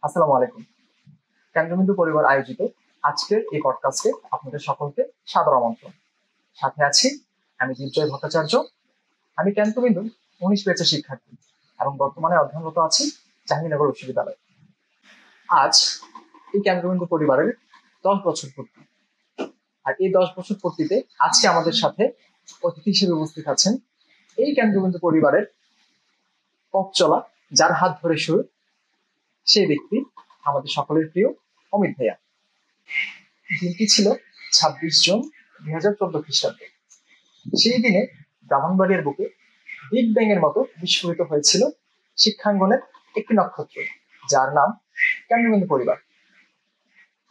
আসসালামু আলাইকুম। কেন্দ্রবিন্দু পরিবার আয়োজিত আজকের এই পডকাস্টে আপনাদের সকলকে সাদর আমন্ত্রণ। সাথে আছি আমি দিনজয় ভট্টাচার্য। আমি কেন্দ্রবিন্দু 19 ব্যাচের শিক্ষার্থী এবং বর্তমানে অধ্যয়নরত আছি জাহাঙ্গীরনগর বিশ্ববিদ্যালয়ে। আজ এই কেন্দ্রবিন্দু পরিবারের 10 বছর পূর্তি। আর এই 10 বছর পূর্তিতে আজকে আমাদের সাথে অতিথি হিসেবে উপস্থিত আছেন এই কেন্দ্রবিন্দু পরিবারের পথ চলা, যার হাত ধরে শুরু সেই ব্যক্তি আমাদের সকলের প্রিয় অমিত ভাইয়া। দিনটি ছিল 26 জুন 2014 খ্রিস্টাব্দে। সেই দিনে ব্রাহ্মণবাড়িয়ার বুকে বিগ ব্যাং এর মতো বিস্ফোরিত হয়েছিল শিক্ষাঙ্গনের একটি নক্ষত্র, যার নাম কেন্দ্রবিন্দু পরিবার।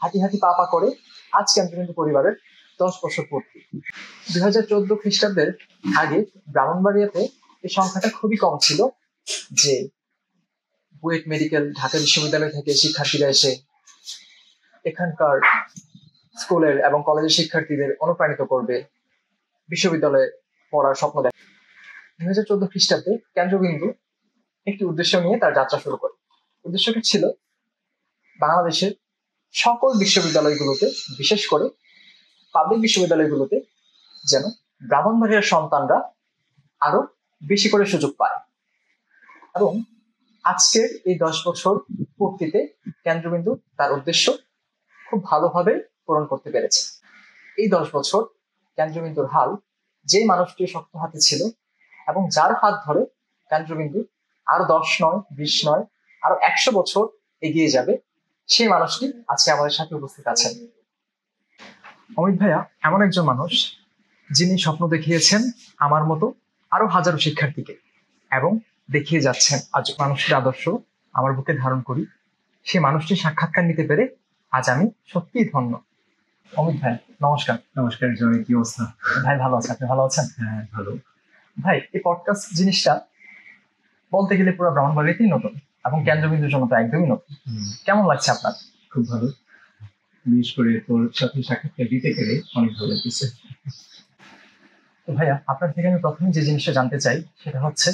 হাঁটি হাঁটি পা পা করে আজ কেন্দ্রবিন্দু পরিবারের 10 বছর পূর্তি। 2014 খ্রিস্টাব্দের আগে ব্রাহ্মণবাড়িয়াতে এই সংখ্যাটা খুবই কম ছিল, যে বুয়েট মেডিকেল ঢাকা বিশ্ববিদ্যালয় থেকে শিক্ষার্থীরা এসে এখানকার স্কুলের এবং কলেজের শিক্ষার্থীদের অনুপ্রাণিত করবে, বিশ্ববিদ্যালয়ে পড়ার স্বপ্ন দেখে। 2014 খ্রিস্টাব্দে কেন্দ্রবিন্দু একটি উদ্দেশ্য নিয়ে তার যাত্রা শুরু করে। উদ্দেশ্যটি ছিল বাংলাদেশের সকল বিশ্ববিদ্যালয়গুলোতে, বিশেষ করে পাবলিক বিশ্ববিদ্যালয়গুলোতে যেন ব্রাহ্মণবাড়িয়ার সন্তানরা আরো বেশি করে সুযোগ পায়। এবং আজকের এই 10 বছর পূর্তিতে কেন্দ্রবিন্দু তার উদ্দেশ্য খুব ভালোভাবে পূরণ করতে পেরেছে। এই 10 বছর কেন্দ্রবিন্দুর হাল যে মানুষটি শক্ত হাতে ছিল এবং যার হাত ধরে কেন্দ্রবিন্দু আরো 10 নয়, 20 নয়, আরো 100 বছর এগিয়ে যাবে, সেই মানুষটি আজকে আমাদের সাথে উপস্থিত আছেন। অমিত ভাইয়া এমন একজন মানুষ যিনি স্বপ্ন দেখিয়েছেন আমার মতো আরো হাজারো শিক্ষার্থীকে, এবং দেখিয়ে যাচ্ছেন আজ মানুষটির আদর্শ আমার বুকে ধারণ করি। সেই মানুষটির সাক্ষাৎকার নিতে পেরে আজ আমি সত্যিই ধন্য। অমিত ভাই নমস্কার। নমস্কার জয়, কি অবস্থা? ভাই ভালো আছে, আপনি ভালো আছেন? হ্যাঁ ভালো। ভাই এই পডকাস্ট জিনিসটা বলতে গেলে পুরো ব্রাহ্মণবাড়িয়াতেই নতুন এবং কেন্দ্রবিন্দুর জন্য তো একদমই নতুন। কেমন লাগছে আপনার? খুব ভালো, বিশেষ করে তোর সাথে সাক্ষাৎকার দিতে পেরে অনেক ভালো লাগছে। তো ভাইয়া আপনার থেকে আমি প্রথমে যে জিনিসটা জানতে চাই সেটা হচ্ছে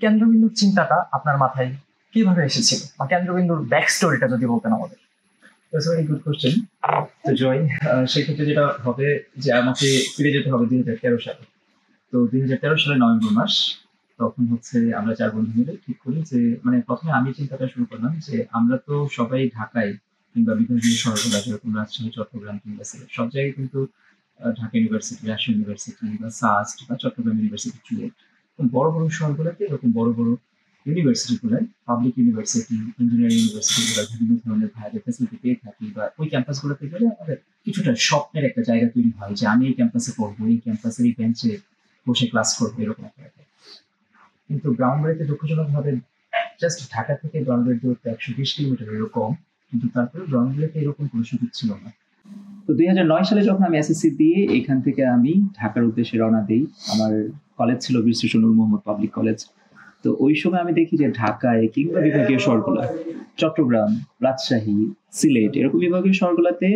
কেন্দ্রবিন্দুর চিন্তাটা আপনার মাথায় কিভাবে এসেছিল, বা কেন্দ্রবিন্দুর ব্যাক স্টোরিটা যদি বলতেন আমাদের। Very good question. তো জয়, সেক্ষেত্রে যেটা হবে যে আমাকে ফিরে যেতে হবে 2013 সালে। তো 2013 সালে নভেম্বর মাস, তখন হচ্ছে আমরা 4 বন্ধু মিলে ঠিক করি যে মানে প্রথমে আমি চিন্তাটা শুরু করলাম যে আমরা তো সবাই ঢাকায় কিংবা বিভাগীয় শহরগুলো যেরকম রাজশাহী, চট্টগ্রাম কিংবা সিলেট, সব জায়গায় কিন্তু ঢাকা ইউনিভার্সিটি, রাজশাহী ইউনিভার্সিটি বা সাস্ট বা চট্টগ্রাম ইউনিভার্সিটি চুয়েট, বড় বড় শহরগুলোতে এরকম বড় বড় ইউনিভার্সিটিগুলোয়, পাবলিক ইউনিভার্সিটি, ইঞ্জিনিয়ারিং ইউনিভার্সিটিগুলো বিভিন্ন ধরনের ভাইদের ফ্যাসিলিটি পেয়ে থাকি, বা ওই ক্যাম্পাসগুলোতে গেলে আমাদের কিছুটা স্বপ্নের একটা জায়গা তৈরি হয় যে আমি এই ক্যাম্পাসে পড়বো, এই ক্যাম্পাসের এই বেঞ্চে বসে ক্লাস করবো, এরকম একটা ব্যাপার। কিন্তু ব্রাউনবাড়িতে দুঃখজনকভাবে জাস্ট ঢাকা থেকে ব্রাউনবাড়ির দূরত্ব 120 কিলোমিটার এরকম, কিন্তু তারপরে ব্রাউনবাড়িতে এরকম কোনো সুযোগ ছিল না। তো 2009 সালে যখন আমি এসএসসি দিয়ে এখান থেকে আমি ঢাকার উদ্দেশ্যে রওনা দিই, আমার কলেজ ছিল বীর শ্রী নূর মোহাম্মদ পাবলিক কলেজ। তো ওই সময় আমি দেখি যে ঢাকায় কিংবা বিভাগীয় শহরগুলো, চট্টগ্রাম, রাজশাহী, সিলেট, এরকম বিভাগীয় শহরগুলোতে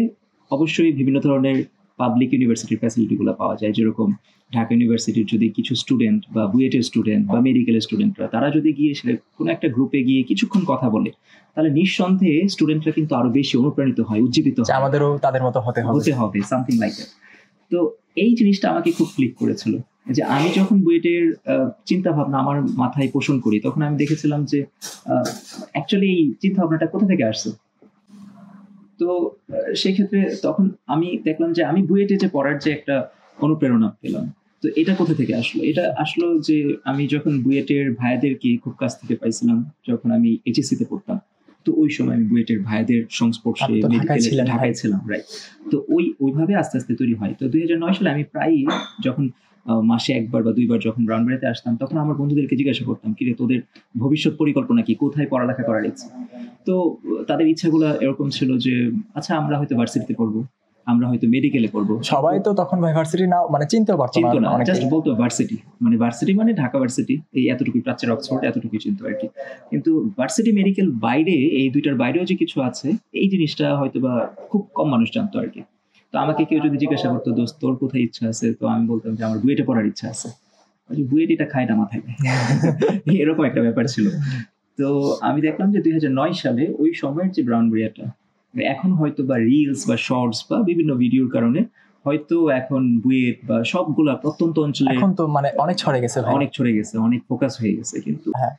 অবশ্যই বিভিন্ন ধরনের পাবলিক ইউনিভার্সিটির ফ্যাসিলিটিগুলো পাওয়া যায়। যেরকম ঢাকা ইউনিভার্সিটির যদি কিছু স্টুডেন্ট বা বুয়েটের স্টুডেন্ট বা মেডিকেলের স্টুডেন্টরা তারা যদি গিয়ে সেটা কোনো একটা গ্রুপে গিয়ে কিছুক্ষণ কথা বলে, তাহলে নিঃসন্দেহে স্টুডেন্টরা কিন্তু আরো বেশি অনুপ্রাণিত হয়, উজ্জীবিত হয়, আমাদেরও তাদের মতো হতে হবে সামথিং লাইক দ্যাট। তো এই জিনিসটা আমাকে খুব ক্লিক করেছিল যে আমি যখন বুয়েটের চিন্তা ভাবনা আমার মাথায় পোষণ করি, তখন আমি দেখেছিলাম যে অ্যাকচুয়ালি এই চিন্তা ভাবনাটা কোথা থেকে আসছে। তো সেই ক্ষেত্রে তখন আমি দেখলাম যে আমি বুয়েটে যে পড়ার যে একটা অনুপ্রেরণা পেলাম, তো এটা কোথা থেকে আসলো? এটা আসলো যে আমি যখন বুয়েটের ভাইয়াদেরকে খুব কাছ থেকে পাইছিলাম যখন আমি এইচএসসি তে পড়তাম। তো ওই সময় আমি বুয়েটের ভাইয়াদের সংস্পর্শে ঢাকায় ছিলাম, রাইট। তো ওইভাবে আস্তে আস্তে তৈরি হয়। তো 2009 সালে আমি প্রায়ই যখন মাসে একবার বা দুইবার যখন ব্রাউনবাড়িতে আসতাম, তখন আমার বন্ধুদেরকে জিজ্ঞাসা করতাম, কিরে তোদের ভবিষ্যৎ পরিকল্পনা কি, কোথায় পড়ালেখা করার ইচ্ছা? তো তাদের ইচ্ছাগুলো এরকম ছিল যে আচ্ছা আমরা হয়তো ভার্সিটিতে পড়বো, আমরা হয়তো মেডিকেলে পড়বো। সবাই তো তখন ভার্সিটি না মানে চিনতেও পারতো না, জাস্ট বলতো ভার্সিটি মানে ঢাকা ভার্সিটি, এই এতটুকু, প্রাচ্যের অক্সফোর্ড, এতটুকু চিনতো আর কি। কিন্তু ভার্সিটি মেডিকেল বাইরে, এই দুইটার বাইরেও যে কিছু আছে, এই জিনিসটা হয়তো বা খুব কম মানুষ জানতো আর কি। তো আমাকে কেউ যদি জিজ্ঞাসা করতো, দোস্ত তোর কোথায় ইচ্ছা আছে, তো আমি বলতাম যে আমার বুয়েটে পড়ার ইচ্ছা আছে। বুয়েট এটা খায় না মাথায়, এরকম একটা ব্যাপার ছিল। তো আমি দেখলাম যে 2009 সালে ওই সময়ের যে ব্রাউন ব্রেয়ারটা এখন হয়তো বা রিলস বা শর্টস বা বিভিন্ন ভিডিওর কারণে হয়তো এখন বুয়েট বা সবগুলা প্রত্যন্ত অঞ্চলে এখন তো মানে অনেক ছড়ে গেছে ভাই। অনেক ছড়ে গেছে, অনেক ফোকাস হয়ে গেছে। কিন্তু হ্যাঁ।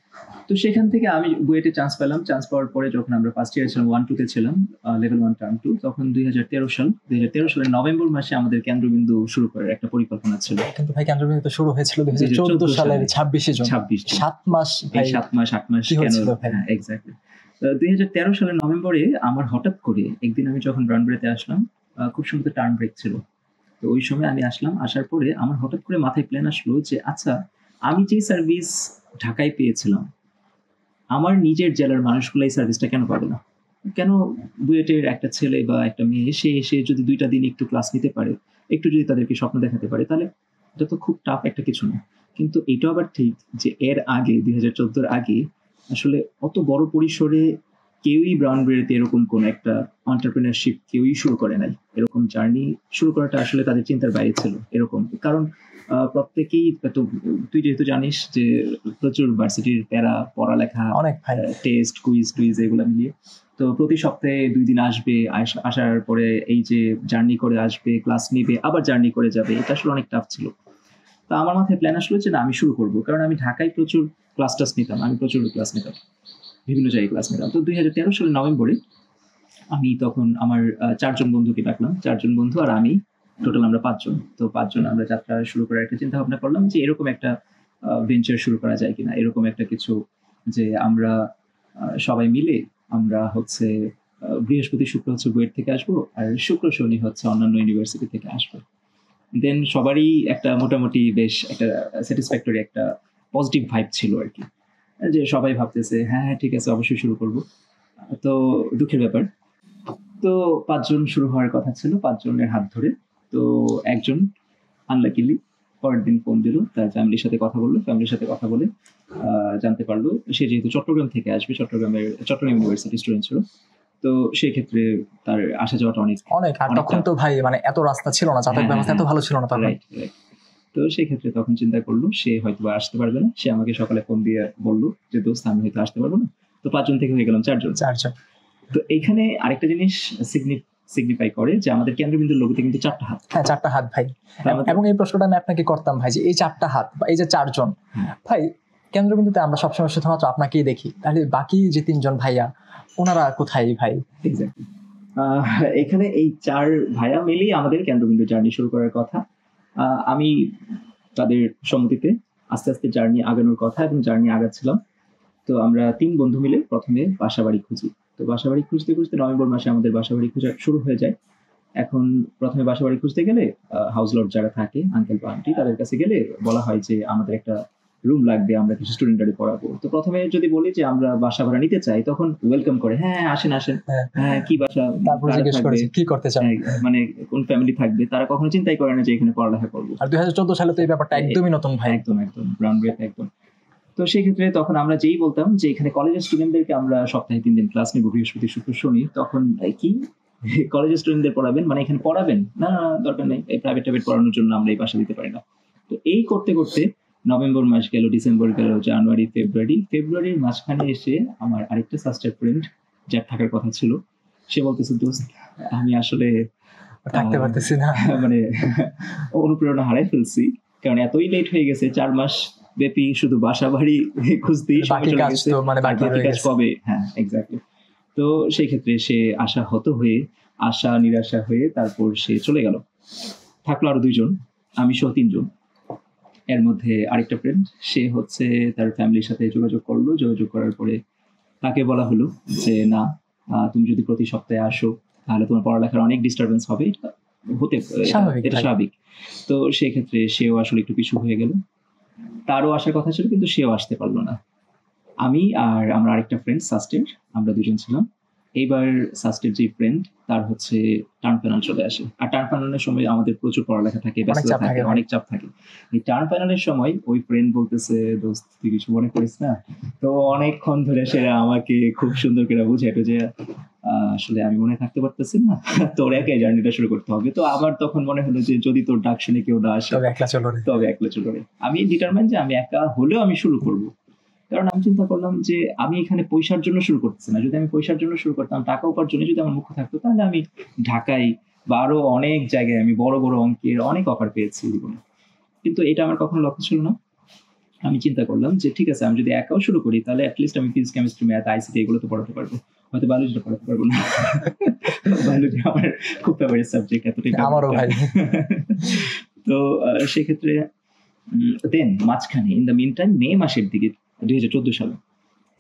তো সেখান থেকে আমি বুয়েটে চান্স পেলাম। চান্স পাওয়ার পরে যখন আমরা ফার্স্ট ইয়ার ছিলাম 1-2 ছিলাম, লেভেল 1 টার্ম 2, তখন 2013 সালের নভেম্বর মাসে আমাদের কেন্দ্রবিন্দু শুরু করার একটা পরিকল্পনা ছিল। কিন্তু ভাই কেন্দ্রবিন্দু তো শুরু হয়েছিল 2014 সালের 26 জুন। 7 মাস ভাই, 8 মাস কি কেন? হয়েছিল ভাই? হ্যাঁ, এক্স্যাক্টলি। 2013 সালের নভেম্বরে আমার হঠাৎ করে একদিন আমি যখন রানওয়েতে আসলাম, খুব সুন্দর টার্ন ব্রেক ছিল। তো ওই সময় আমি আসলাম, আসার পরে আমার হঠাৎ করে মাথায় প্ল্যান আসলো যে আচ্ছা, আমি যে সার্ভিস ঢাকায় পেয়েছিলাম, আমার নিজের জেলার মানুষগুলো এই সার্ভিসটা কেন পাবে না? কেন বুয়েটের একটা ছেলে বা একটা মেয়ে সে এসে যদি 2টা দিন একটু ক্লাস নিতে পারে, একটু যদি তাদেরকে স্বপ্ন দেখাতে পারে, তাহলে এটা তো খুব টাফ একটা কিছু না। কিন্তু এটাও আবার ঠিক যে এর আগে 2014 আগে আসলে অত বড় পরিসরে কেউই ব্রাউন ব্রেরিতে এরকম কোন একটা এন্টারপ্রেনারশিপ কেউই শুরু করে নাই। এরকম জার্নি শুরু করাটা আসলে তাদের চিন্তার বাইরে ছিল এরকম। কারণ প্রত্যেকেই তো, তুই যেহেতু জানিস যে প্রচুর ভার্সিটির প্যারা, পড়ালেখা, অনেক ভাই। টেস্ট, কুইজ এগুলো মিলিয়ে তো প্রতি সপ্তাহে 2 দিন আসবে, আসার পরে এই যে জার্নি করে আসবে, ক্লাস নিবে, আবার জার্নি করে যাবে, এটা আসলে অনেক টাফ ছিল। তো আমার মাথায় প্ল্যান আসলো যে না, আমি শুরু করবো। কারণ আমি ঢাকায় প্রচুর ক্লাস নিতাম, বিভিন্ন জায়গায় ক্লাস নিতাম। তো 2013 সালের নভেম্বরে আমি তখন আমার 4 জন বন্ধুকে ডাকলাম, 4 জন বন্ধু আর আমি, টোটাল আমরা 5 জন। তো 5 জন আমরা যাত্রা শুরু করার একটা চিন্তা ভাবনা করলাম যে এরকম একটা ভেঞ্চার শুরু করা যায় কিনা, এরকম একটা কিছু যে আমরা সবাই মিলে আমরা হচ্ছে বৃহস্পতি শুক্র হচ্ছে বুয়েট থেকে আসবো, আর শুক্র শনি হচ্ছে অন্যান্য ইউনিভার্সিটি থেকে আসবো। দেন সবারই একটা মোটামুটি বেশ একটা স্যাটিসফ্যাক্টরি একটা পজিটিভ ভাইব ছিল আর কি, যে সবাই ভাবতেছে হ্যাঁ হ্যাঁ ঠিক আছে অবশ্যই শুরু করব। তো দুঃখের ব্যাপার, তো 5 জন শুরু হওয়ার কথা ছিল, 5 জনের হাত ধরে। তো একজন আনলাকিলি পরের দিন ফোন দিল, তার ফ্যামিলির সাথে কথা বলে জানতে পারলো সে যেহেতু চট্টগ্রাম থেকে আসবে, চট্টগ্রাম ইউনিভার্সিটি স্টুডেন্ট ছিল, তো সেই ক্ষেত্রে তার আসা যাওয়াটা অনেক আর তখন তো ভাই মানে এত রাস্তা ছিল না, যাতায়াত ব্যবস্থা এত ভালো ছিল না তখন। রাইট। তো সেই ক্ষেত্রে তখন চিন্তা করলো সে হয়তো আসতে পারবে না। সে আমাকে সকালে ফোন দিয়ে বললো যে দোস্ত আমি হয়তো আসতে পারবো না। তো 5 জন থেকে হয়ে গেলাম 4 জন। তো এইখানে আরেকটা জিনিস সিগনিফাই করে যে আমাদের কেন্দ্রবিন্দুর লোগোতে কিন্তু 4টা হাত। হ্যাঁ, 4টা হাত ভাই। এবং এই প্রশ্নটা আমি আপনাকে করতাম ভাই, যে এই 4টা হাত বা এই যে 4 জন ভাই কেন্দ্রবিন্দুতে আমরা সবসময় শুধুমাত্র আপনাকেই দেখি, তাহলে বাকি যে 3 জন ভাইয়া ওনারা কোথায় ভাই? এক্স্যাক্টলি, এখানে এই 4 ভাইয়া মিলেই আমাদের কেন্দ্রবিন্দু জার্নি শুরু করার কথা। আমি তাদের সম্মতিতে আস্তে আস্তে জার্নি আগানোর কথা এবং জার্নি আগাচ্ছিলাম। তো আমরা 3 বন্ধু মিলে প্রথমে বাসাবাড়ি খুঁজি। তো বাসাবাড়ি খুঁজতে নভেম্বর মাসে আমাদের বাসাবাড়ি খোঁজা শুরু হয়ে যায়। এখন প্রথমে বাসাবাড়ি খুঁজতে গেলে হাউস লর্ড যারা থাকে, আঙ্কেল বা আন্টি, তাদের কাছে গেলে বলা হয় যে আমাদের একটা রুম লাগবে, আমরা কিছু স্টুডেন্টদের পড়াবো। তো প্রথমে যদি বলি যে আমরা বাসা ভাড়া নিতে চাই, তখন ওয়েলকাম করে, হ্যাঁ আসেন, হ্যাঁ কি বাসা, তারপর জিজ্ঞেস করে কি করতে চান, মানে কোন ফ্যামিলি থাকবে। তারা কখনো চিন্তাই করে না যে এখানে পড়ালেখা করবো। আর 2014 সালে তো এই ব্যাপারটা একদমই নতুন ভাই। একদম ব্রাউন ব্রেথ একদম। তো সেই ক্ষেত্রে তখন আমরা যেই বলতাম যে এখানে কলেজের স্টুডেন্টদেরকে আমরা সপ্তাহে 3 দিন ক্লাস নেবো, বৃহস্পতি শুক্র শনি, তখন কি কলেজের স্টুডেন্টদের পড়াবেন, মানে এখানে পড়াবেন না, দরকার নেই, এই প্রাইভেট পড়ানোর জন্য আমরা এই বাসা দিতে পারি না। তো এই করতে করতে নভেম্বর মাস গেল, ডিসেম্বর গেল, জানুয়ারি, ফেব্রুয়ারির মাঝখানে এসে আমার আরেকটা সাস্টার ফ্রেন্ড যার থাকার কথা ছিল, সে বলতেছে দোস্ত আমি আসলে থাকতে পারতেছি না, মানে অনুপ্রেরণা হারাই ফেলছি, কারণ এতই লেট হয়ে গেছে, 4 মাস ব্যাপী শুধু বাসা বাড়ি খুঁজতেই বাকি কাজ কবে। হ্যাঁ এক্স্যাক্টলি। তো সেই ক্ষেত্রে সে আশা নিরাশা হয়ে তারপর সে চলে গেল। থাকলো আরো 2 জন, আমি সহ 3 জন। এর মধ্যে আরেকটা ফ্রেন্ড, সে হচ্ছে তার ফ্যামিলির সাথে যোগাযোগ করার পরে তাকে বলা হলো যে না, তুমি যদি প্রতি সপ্তাহে আসো তাহলে তোমার পড়ালেখার অনেক ডিস্টারবেন্স হবে, এটা স্বাভাবিক। তো সেই ক্ষেত্রে সেও আসলে একটু পিছু হয়ে গেল। তারও আসার কথা ছিল কিন্তু সেও আসতে পারলো না। আমি আর আমার আরেকটা ফ্রেন্ড সাস্টের, আমরা 2 জন ছিলাম। এইবার সাস্টের যে ফ্রেন্ড, তার হচ্ছে টার্ম ফাইনাল চলে আসে। আর টার্ম ফাইনালের সময় আমাদের প্রচুর পড়ালেখা থাকে, ব্যস্ততা থাকে, অনেক চাপ থাকে। এই টার্ম ফাইনালের সময় ওই ফ্রেন্ড বলতেছে দোস্ত তুই কিছু মনে করিস না। তো অনেকক্ষণ ধরে সে আমাকে খুব সুন্দর করে বুঝাইতো যে আসলে আমি মনে থাকতে পারতেছি না, তোর একাই জার্নিটা শুরু করতে হবে। তো আমার তখন মনে হলো যে যদি তোর ডাক শুনে কেউ না আসে তবে একলা চলো রে। আমি ডিটারমাইন্ড যে আমি একা হলেও আমি শুরু করবো। কারণ আমি চিন্তা করলাম যে আমি এখানে পয়সার জন্য শুরু করতেছি না। যদি আমি পয়সার জন্য শুরু করতাম, টাকা উপার্জনে যদি আমার মুখ্য থাকতো, তাহলে আমি ঢাকায় বা আরো অনেক জায়গায় আমি বড় বড় অঙ্কের অনেক অফার পেয়েছি জীবনে। কিন্তু এটা আমার কখনো লক্ষ্য ছিল না। আমি চিন্তা করলাম যে ঠিক আছে, আমি যদি একাও শুরু করি তাহলে অ্যাটলিস্ট আমি ফিজিক্স, কেমিস্ট্রি, ম্যাথ, আইসিটি এগুলো তো পড়াতে পারবো। হয়তো বায়োলজিটা পড়াতে পারবো না। বায়োলজি আমার খুব ফেভারিট সাবজেক্ট, এতটাই আমারও ভাই। তো সেক্ষেত্রে দেন মাঝখানে ইন দ্য মিন টাইম মে মাসের দিকে 2014 সালে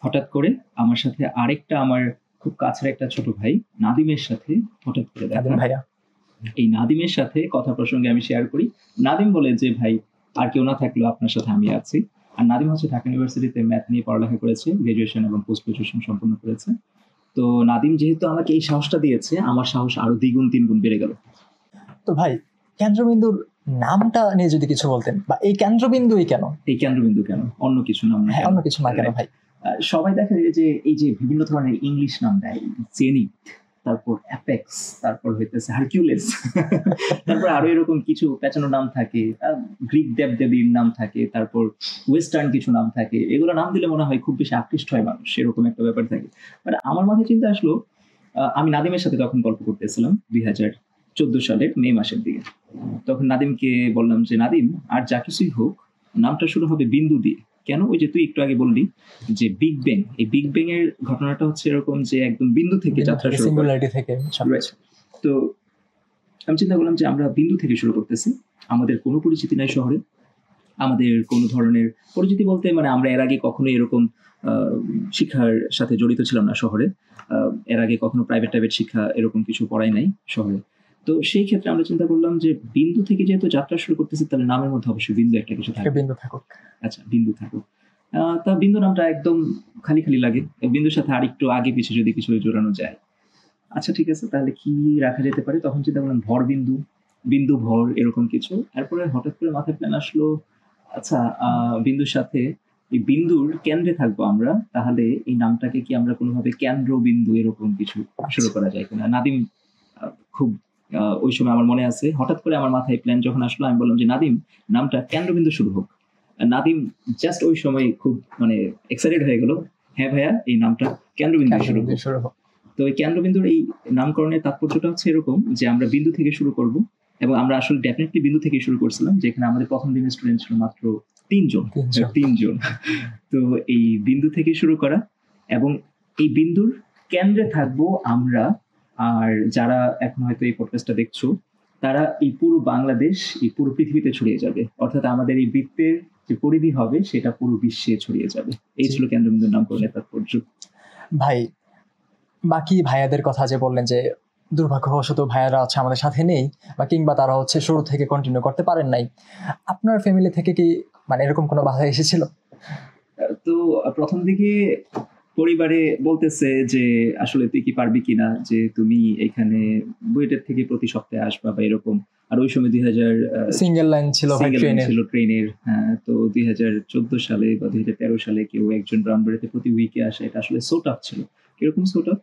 হঠাৎ করে আমার সাথে আরেকটা আমার খুব কাছের একটা ছোট ভাই নাদিমের সাথে হঠাৎ করে দেখা। ভাইয়া, এই নাদিমের সাথে কথা প্রসঙ্গে আমি শেয়ার করি। নাদিম বলে যে ভাই আর কেউ না থাকলেও আপনার সাথে আমি আছি। আর নাদিম হচ্ছে ঢাকা ইউনিভার্সিটিতে ম্যাথ নিয়ে পড়ালেখা করেছে, গ্রাজুয়েশন এবং পোস্ট গ্রাজুয়েশন সম্পন্ন করেছে। তো নাদিম যেহেতু আমাকে এই সাহসটা দিয়েছে, আমার সাহস আরো দ্বিগুণ তিনগুণ বেড়ে গেল। তো ভাই, কেন্দ্রবিন্দুর নামটা নিয়ে যদি কিছু বলতেন, বা এই কেন্দ্রবিন্দুই কেন? এই কেন্দ্রবিন্দু কেন, অন্য কিছু নাম না? হ্যাঁ, অন্য কিছু না কেন ভাই? সবাই দেখা যায় যে এই যে বিভিন্ন ধরনের ইংলিশ নাম দেয়, জেনিথ, তারপর অ্যাপেক্স, তারপর হইতেছে হারকিউলিস, তারপর আরো এরকম কিছু পেঁচানো নাম থাকে, গ্রিক দেবদেবীর নাম থাকে, তারপর ওয়েস্টার্ন কিছু নাম থাকে। এগুলো নাম দিলে মনে হয় খুব বেশি আকৃষ্ট হয় মানুষ, এরকম একটা ব্যাপার থাকে। বাট আমার মাথায় চিন্তা আসলো, আমি নাদিমের সাথে তখন গল্প করতেছিলাম 2014 সালের মে মাসের দিকে। তখন নাদিমকে বললাম যে নাদিম, আর যা কিছুই হোক নামটা শুরু হবে বিন্দু দিয়ে। কেন? ওই যে তুই একটু আগে বললি যে বিগ ব্যাং, এই বিগ ব্যাং এর ঘটনাটা হচ্ছে এরকম যে একদম বিন্দু থেকে যাত্রা শুরু, সিঙ্গুলারিটি থেকে। তো আমি চিন্তা করলাম যে আমরা বিন্দু থেকে শুরু করতেছি। আমাদের কোনো পরিচিতি নাই শহরে, আমাদের কোনো ধরনের পরিচিতি বলতে মানে আমরা এর আগে কখনো এরকম শিক্ষার সাথে জড়িত ছিলাম না শহরে। এর আগে কখনো প্রাইভেট শিক্ষা এরকম কিছু পড়াই নাই শহরে। তো সেই ক্ষেত্রে আমরা চিন্তা করলাম যে বিন্দু থেকে যেহেতু যাত্রা শুরু করতেছি, তাহলে নামের মধ্যে অবশ্যই বিন্দু একটা কিছু থাকবে। বিন্দু থাকুক। আচ্ছা, বিন্দু থাকুক। তা বিন্দু নামটা একদম খালি খালি লাগে, বিন্দুর সাথে আরেকটু আগে পিছিয়ে যদি কিছু জোড়ানো যায়। আচ্ছা ঠিক আছে, তাহলে কি রাখা যেতে পারে? তখন চিন্তা করলাম ভর বিন্দু, বিন্দু ভর, এরকম কিছু। তারপরে হঠাৎ করে মাথায় প্ল্যান আসলো, আচ্ছা বিন্দুর সাথে এই বিন্দুর কেন্দ্রে থাকবো আমরা, তাহলে এই নামটাকে কি আমরা কোনোভাবে কেন্দ্র বিন্দু এরকম কিছু শুরু করা যায় কিনা। নাদিম খুব ওই সময় আমার মনে আছে, হঠাৎ করে আমার মাথায় প্ল্যান যখন আসলো, আমি বললাম যে নাদিম, নামটা কেন্দ্রবিন্দু শুরু হোক। নাদিম জাস্ট ওই সময় খুব মানে এক্সাইটেড হয়ে গেল, হ্যাঁ ভাইয়া এই নামটা কেন্দ্রবিন্দু শুরু হোক। তো এই কেন্দ্রবিন্দুর এই নামকরণের তাৎপর্যটা হচ্ছে এরকম যে আমরা বিন্দু থেকে শুরু করব, এবং আমরা আসলে ডেফিনেটলি বিন্দু থেকে শুরু করছিলাম, যেখানে আমাদের প্রথম দিনের স্টুডেন্ট ছিল মাত্র তিনজন। তো এই বিন্দু থেকে শুরু করা, এবং এই বিন্দুর কেন্দ্রে থাকবো আমরা। আর যারা এখন হয়তো এই পডকাস্টটা দেখছো, তারা এই পুরো বাংলাদেশ, এই পুরো পৃথিবীতে ছড়িয়ে যাবে, অর্থাৎ আমাদের এই বৃত্তের যে পরিধি হবে সেটা পুরো বিশ্বে ছড়িয়ে যাবে। এই ছিল কেন্দ্রবিন্দুর নামকরণের তাৎপর্য। ভাই, বাকি ভাইয়াদের কথা যে বললেন যে দুর্ভাগ্যবশত ভাইয়ারা হচ্ছে আমাদের সাথে নেই, বা কিংবা তারা হচ্ছে শুরু থেকে কন্টিনিউ করতে পারেন নাই, আপনার ফ্যামিলি থেকে কি মানে এরকম কোনো বাধা এসেছিল? তো প্রথম দিকে পরিবারে বলতেছে যে আসলে তুই কি পারবি কিনা, যে তুমি এখানে বুয়েটের থেকে প্রতি সপ্তাহে আসবা বা এরকম। আর ওই সময় 2000 সিঙ্গেল লাইন ছিল ট্রেনের। হ্যাঁ, তো 2014 সালে বা 2013 সালে কেউ একজন ব্রাউনবাড়িতে প্রতি উইকে আসে, এটা আসলে সো টাফ ছিল। কিরকম সো টাফ?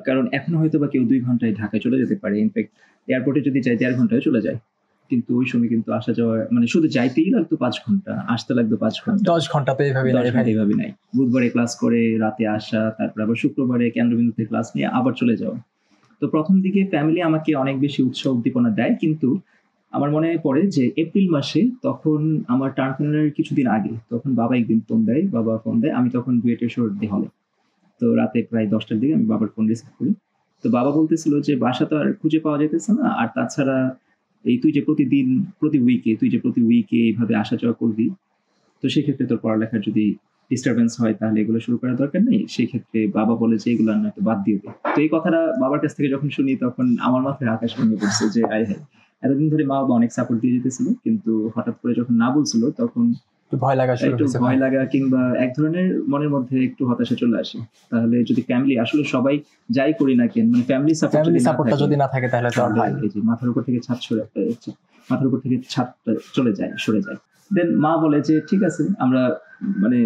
কারণ এখন হয়তো বা কেউ 2 ঘন্টায় ঢাকায় চলে যেতে পারে, ইনফ্যাক্ট এয়ারপোর্টে যদি যায় 1.5 ঘন্টায় চলে যায়। কিন্তু ওই সময় কিন্তু আসা যাওয়া মানে শুধু যাইতেই লাগতো 5 ঘন্টা, আসতে লাগতো 5 ঘন্টা, 10 ঘন্টা তো এইভাবে নাই। বুধবারে ক্লাস করে রাতে আসা, তারপর আবার শুক্রবারে কেন্দ্রবিন্দুতে ক্লাস নিয়ে আবার চলে যাওয়া। তো প্রথম দিকে ফ্যামিলি আমাকে অনেক বেশি উৎসাহ উদ্দীপনা দেয়, কিন্তু আমার মনে পড়ে যে এপ্রিল মাসে, তখন আমার টার্ম ফাইনালের কিছুদিন আগে, তখন বাবা একদিন ফোন দেয়, আমি তখন বুয়েটের শহরে হলে। তো রাতে প্রায় 10টার দিকে আমি বাবার ফোন রিসিভ করি। তো বাবা বলতেছিল যে বাসা তো আর খুঁজে পাওয়া যেতেছে না, আর তাছাড়া এই তুই যে প্রতি উইকে এইভাবে আসা যাওয়া করবি, তো সেক্ষেত্রে তোর পড়ালেখার যদি ডিস্টারবেন্স হয় তাহলে এগুলো শুরু করার দরকার নেই। সেই ক্ষেত্রে বাবা বলে যে এগুলো না বাদ দিয়ে দে। তো এই কথাটা বাবার কাছ থেকে যখন শুনি, তখন আমার মাথায় আকাশ ভেঙে পড়ছে যে আয় হায়, এতদিন ধরে মা বাবা অনেক সাপোর্ট দিয়ে যেতেছিল, কিন্তু হঠাৎ করে যখন না বলছিল, তখন একটু ভয় লাগা কিংবা এক ধরনের মনের মধ্যে একটু হতাশা চলে আসে। তাহলে যদি ফ্যামিলি আসলে সবাই যাই করি না কেন, মানে ফ্যামিলি সাপোর্টটা যদি না থাকে, তাহলে এই যে মাথার উপর থেকে ছাদ সরে যায়। দেন মা বলে যে ঠিক আছে, আমরা মানে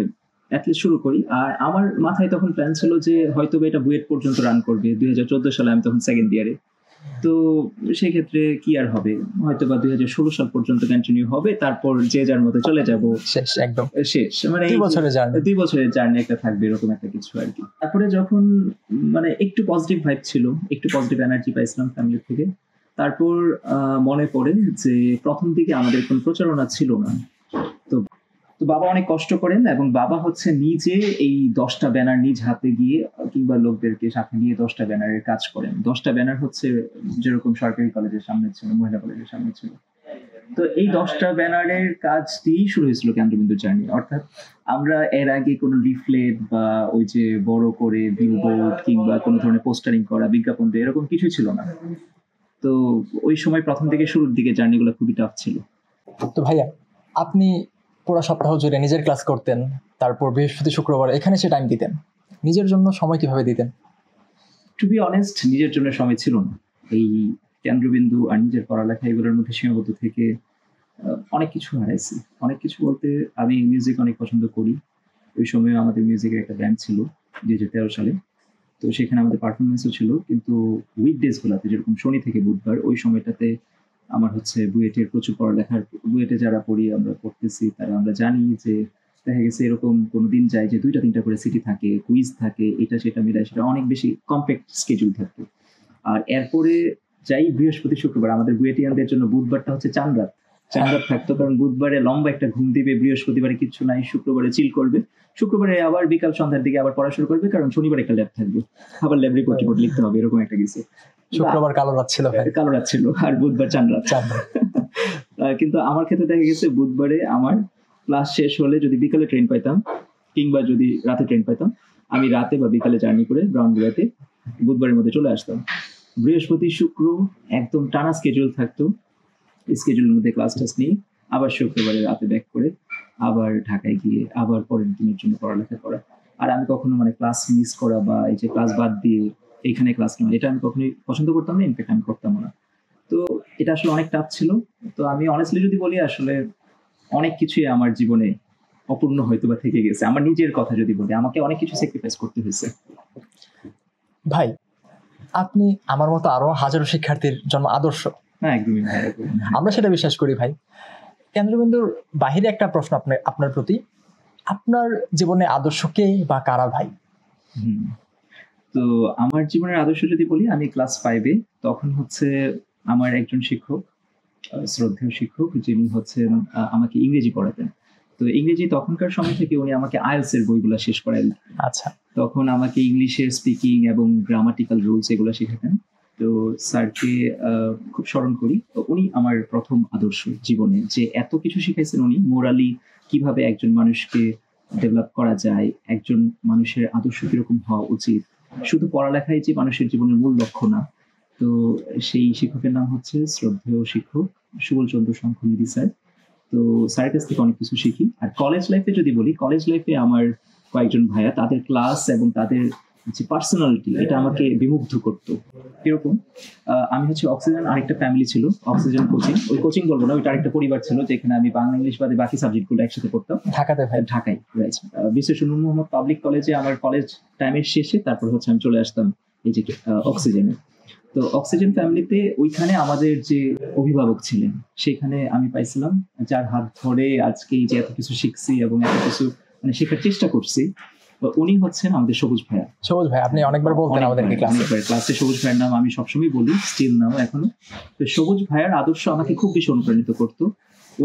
অ্যাটলিস্ট শুরু করি। আর আমার মাথায় তখন প্ল্যান ছিল যে হয়তো এটা বুয়েট পর্যন্ত রান করবে। 2014 সালে আমি তখন সেকেন্ড ইয়ারে, তো সেক্ষেত্রে কি আর হবে, হয়তো বা 2016 সাল পর্যন্ত কন্টিনিউ হবে, তারপর যে যার মতো চলে যাব, শেষ একদম শেষ। মানে 2 বছরের জার্নি। 2 বছরের জার্নি একটা থাকবে, এরকম একটা কিছু আর কি। তারপরে যখন মানে একটু পজিটিভ ভাইব ছিল, একটু পজিটিভ এনার্জি পাইছিলাম ফ্যামিলি থেকে, তারপর মনে পড়ে যে প্রথম দিকে আমাদের কোনো প্রচারণা ছিল না। তো তো বাবা অনেক কষ্ট করেন, এবং বাবা হচ্ছে নিজে এই 10টা ব্যানার নিজ হাতে গিয়ে কিংবা লোকদেরকে সাথে নিয়ে 10টা ব্যানারের কাজ করেন। 10টা ব্যানার হচ্ছে যেরকম সরকারি কলেজের সামনে ছিল, মহিলা কলেজের সামনে ছিল। তো এই 10টা ব্যানারের কাজ দিয়েই শুরু হয়েছিল কেন্দ্রবিন্দু জার্নি। অর্থাৎ আমরা এর আগে কোনো লিফলেট বা ওই যে বড় করে বিলবোর্ড কিংবা কোনো ধরনের পোস্টারিং করা, বিজ্ঞাপন দেওয়া, এরকম কিছু ছিল না। তো ওই সময় প্রথম থেকে শুরুর দিকে জার্নিগুলো খুবই টাফ ছিল। তো ভাইয়া, আপনি পুরো সপ্তাহ জুড়ে নিজের ক্লাস করতেন, তারপর বৃহস্পতি শুক্রবার এখানে সে টাইম দিতেন, নিজের জন্য সময় কিভাবে দিতেন? টু বি অনেস্ট, নিজের জন্য সময় ছিল না। এই কেন্দ্রবিন্দু আর নিজের পড়ালেখা এগুলোর মধ্যে সীমাবদ্ধ থেকে অনেক কিছু হারাইছি। অনেক কিছু বলতে, আমি মিউজিক অনেক পছন্দ করি। ওই সময় আমাদের মিউজিকের একটা ব্যান্ড ছিল 2013 সালে। তো সেখানে আমাদের পারফরমেন্সও ছিল, কিন্তু উইকডেজ গুলাতে, যেরকম শনি থেকে বুধবার, ওই সময়টাতে আমার হচ্ছে বুয়েটের প্রচুর পড়ালেখার, বুয়েটে যারা পড়ি আমরা পড়তেছি তারা আমরা জানি যে দেখা গেছে এরকম কোনো দিন যায় যে 2টা 3টা করে সিটি থাকে, কুইজ থাকে, এটা সেটা মিলায় সেটা অনেক বেশি কমপ্যাক্ট স্কেডিউল থাকতো। আর এরপরে যাই বৃহস্পতি শুক্রবার, আমাদের বুয়েটিয়ানদের জন্য বুধবারটা হচ্ছে চাঁদরাত থাকতো, কারণ বুধবারে লম্বা একটা ঘুম দিবে, বৃহস্পতিবারে কিচ্ছু নাই, শুক্রবারে চিল করবে, শুক্রবারে আবার বিকাল সন্ধ্যার দিকে আবার পড়াশোনা করবে, কারণ শনিবার একটা ল্যাব থাকবে, আবার ল্যাব রিপোর্ট লিখতে হবে, এরকম একটা কিছু। শুক্রবার কালো রাত ছিল ভাই। কালো রাত ছিল, আর বুধবার চাঁদরাত। কিন্তু আমার ক্ষেত্রে দেখা গেছে বুধবারে আমার ক্লাস শেষ হলে যদি বিকালে ট্রেন পাইতাম কিংবা যদি রাতে ট্রেন পাইতাম, আমি রাতে বা বিকালে জার্নি করে ব্রাউনগুলাতে বুধবারের মধ্যে চলে আসতাম। বৃহস্পতি শুক্র একদম টানা স্কেডিউল থাকতো, স্কেডিউলের মধ্যে ক্লাস টাস নিয়ে আবার শুক্রবারে রাতে ব্যাক করে আবার ঢাকায় গিয়ে আবার পরের দিনের জন্য পড়ালেখা করা। আর আমি কখনো মানে ক্লাস মিস করা বা এই যে ক্লাস বাদ দিয়ে এইখানে ক্লাস নেওয়া, এটা আমি কখনোই পছন্দ করতাম না, ইনফ্যাক্ট আমি করতাম না। তো এটা আসলে অনেক টাফ ছিল। তো আমি অনেস্টলি যদি বলি, আসলে অনেক কিছুই আমার জীবনে অপূর্ণ হয়তো বা থেকে গেছে। আমার নিজের কথা যদি বলি, আমাকে অনেক কিছু স্যাক্রিফাইস করতে হয়েছে। ভাই, আপনি আমার মতো আরো হাজারো শিক্ষার্থীর জন্য আদর্শ। হ্যাঁ, একদমই ভাই। আমরা সেটা বিশ্বাস করি ভাই। কেন্দ্রবিন্দুর বাহিরে একটা প্রশ্ন আপনার প্রতি, আপনার জীবনে আদর্শ কে বা কারা ভাই? তো আমার জীবনের আদর্শ যদি বলি, আমি ক্লাস 5-এ তখন হচ্ছে আমার একজন শিক্ষক, শ্রদ্ধেয় শিক্ষক, যিনি হচ্ছেন আমাকে ইংরেজি পড়াতেন। তো ইংরেজি তখনকার সময় থেকে উনি আমাকে আইএলটিএস এর বইগুলো শেষ করাই। আচ্ছা। তখন আমাকে ইংলিশের স্পিকিং এবং গ্রামাটিক্যাল রুলস এগুলো শেখাতেন। তো স্যারকে খুব স্মরণ করি। তো উনি আমার প্রথম আদর্শ জীবনে, যে এত কিছু শিখাইছেন উনি, মোরালি কিভাবে একজন মানুষকে ডেভেলপ করা যায়, একজন মানুষের আদর্শ কিরকম হওয়া উচিত, শুধু পড়ালেখাই যে মানুষের জীবনের মূল লক্ষ্য না। তো সেই শিক্ষকের নাম হচ্ছে শ্রদ্ধেয় শিক্ষক সুবল চন্দ্র শঙ্খনিধি স্যার। তো স্যারের কাছ থেকে অনেক কিছু শিখি। আর কলেজ লাইফে যদি বলি, কলেজ লাইফে আমার কয়েকজন ভাইয়া, তাদের ক্লাস এবং তাদের যে পার্সোনালিটি, এটা আমাকে বিমুগ্ধ করতো। কিরকম, আমি হচ্ছে অক্সিজেন, আরেকটা ফ্যামিলি ছিল অক্সিজেন কোচিং, ওই কোচিং বলবো না, ওইটা আরেকটা পরিবার ছিল, যেখানে আমি বাংলা ইংলিশ বাদে বাকি সাবজেক্টগুলো একসাথে পড়তাম। ঢাকাতে ভাই? ঢাকায়, রাইট। বিশ্বেশ্বর নূর মোহাম্মদ পাবলিক কলেজে আমার কলেজ টাইমের শেষে তারপর হচ্ছে আমি চলে আসতাম এই যে অক্সিজেনে। তো অক্সিজেন ফ্যামিলিতে ওইখানে আমাদের যে অভিভাবক ছিলেন, সেখানে আমি পাইছিলাম যার হাত ধরে আজকে যে এত কিছু শিখছি এবং এত কিছু মানে শেখার চেষ্টা করছি। উনি হচ্ছেন আমাদের সবুজ ভাইয়া। সবুজ ভাই, আপনি অনেকবার বলতেন আমাদেরকে ক্লাসে সবুজ ভাইয়ের নাম আমি সবসময় বলি, স্টিল নাও এখনো। তো সবুজ ভাইয়ার আদর্শ আমাকে খুব বেশি অনুপ্রাণিত করতো।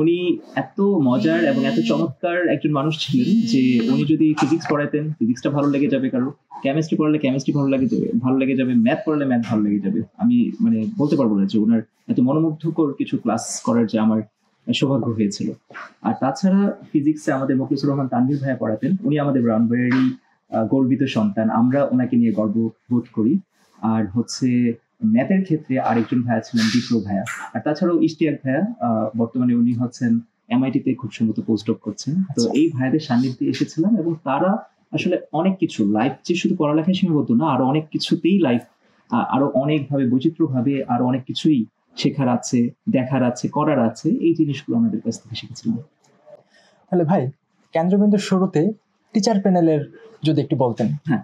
উনি এত মজার এবং এত চমৎকার একজন মানুষ ছিলেন যে উনি যদি ফিজিক্স পড়াইতেন, ফিজিক্সটা ভালো লেগে যাবে কারো, কেমিস্ট্রি পড়ালে কেমিস্ট্রি ভালো লেগে যাবে, ম্যাথ পড়ালে ম্যাথ ভালো লেগে যাবে। আমি মানে বলতে পারবো না যে ওনার এত মনোমুগ্ধকর কিছু ক্লাস করার যে আমার সৌভাগ্য হয়েছিল। আর তাছাড়া ফিজিক্সে আমাদের মুখলিসুর রহমান তানভীর ভাইয়া পড়াতেন, উনি আমাদের ব্রাউনবাড়িরই গর্বিত সন্তান, আমরা ওনাকে নিয়ে গর্ববোধ করি। আর হচ্ছে ম্যাথের ক্ষেত্রে আরেকজন ভাইয়া ছিলেন বিপ্লব ভাইয়া। আর তাছাড়াও ইশতিয়াক ভাইয়া, বর্তমানে উনি হচ্ছেন এমআইটিতে খুব সম্ভবত পোস্টডক করছেন। তো এই ভাইয়াদের সান্নিধ্যে এসেছিলাম, এবং তারা আসলে অনেক কিছু লাইফ, যে শুধু পড়ালেখায় সীমাবদ্ধ না, আরো অনেক কিছুতেই লাইফ আরো অনেকভাবে বৈচিত্র্যভাবে আরো অনেক কিছুই শেখার আছে, দেখার আছে, করার আছে, এই জিনিসগুলো আমাদের কাছ থেকে শিখেছিলাম। তাহলে ভাই, কেন্দ্রবিন্দুর শুরুতে টিচার প্যানেলের যদি একটু বলতেন। হ্যাঁ,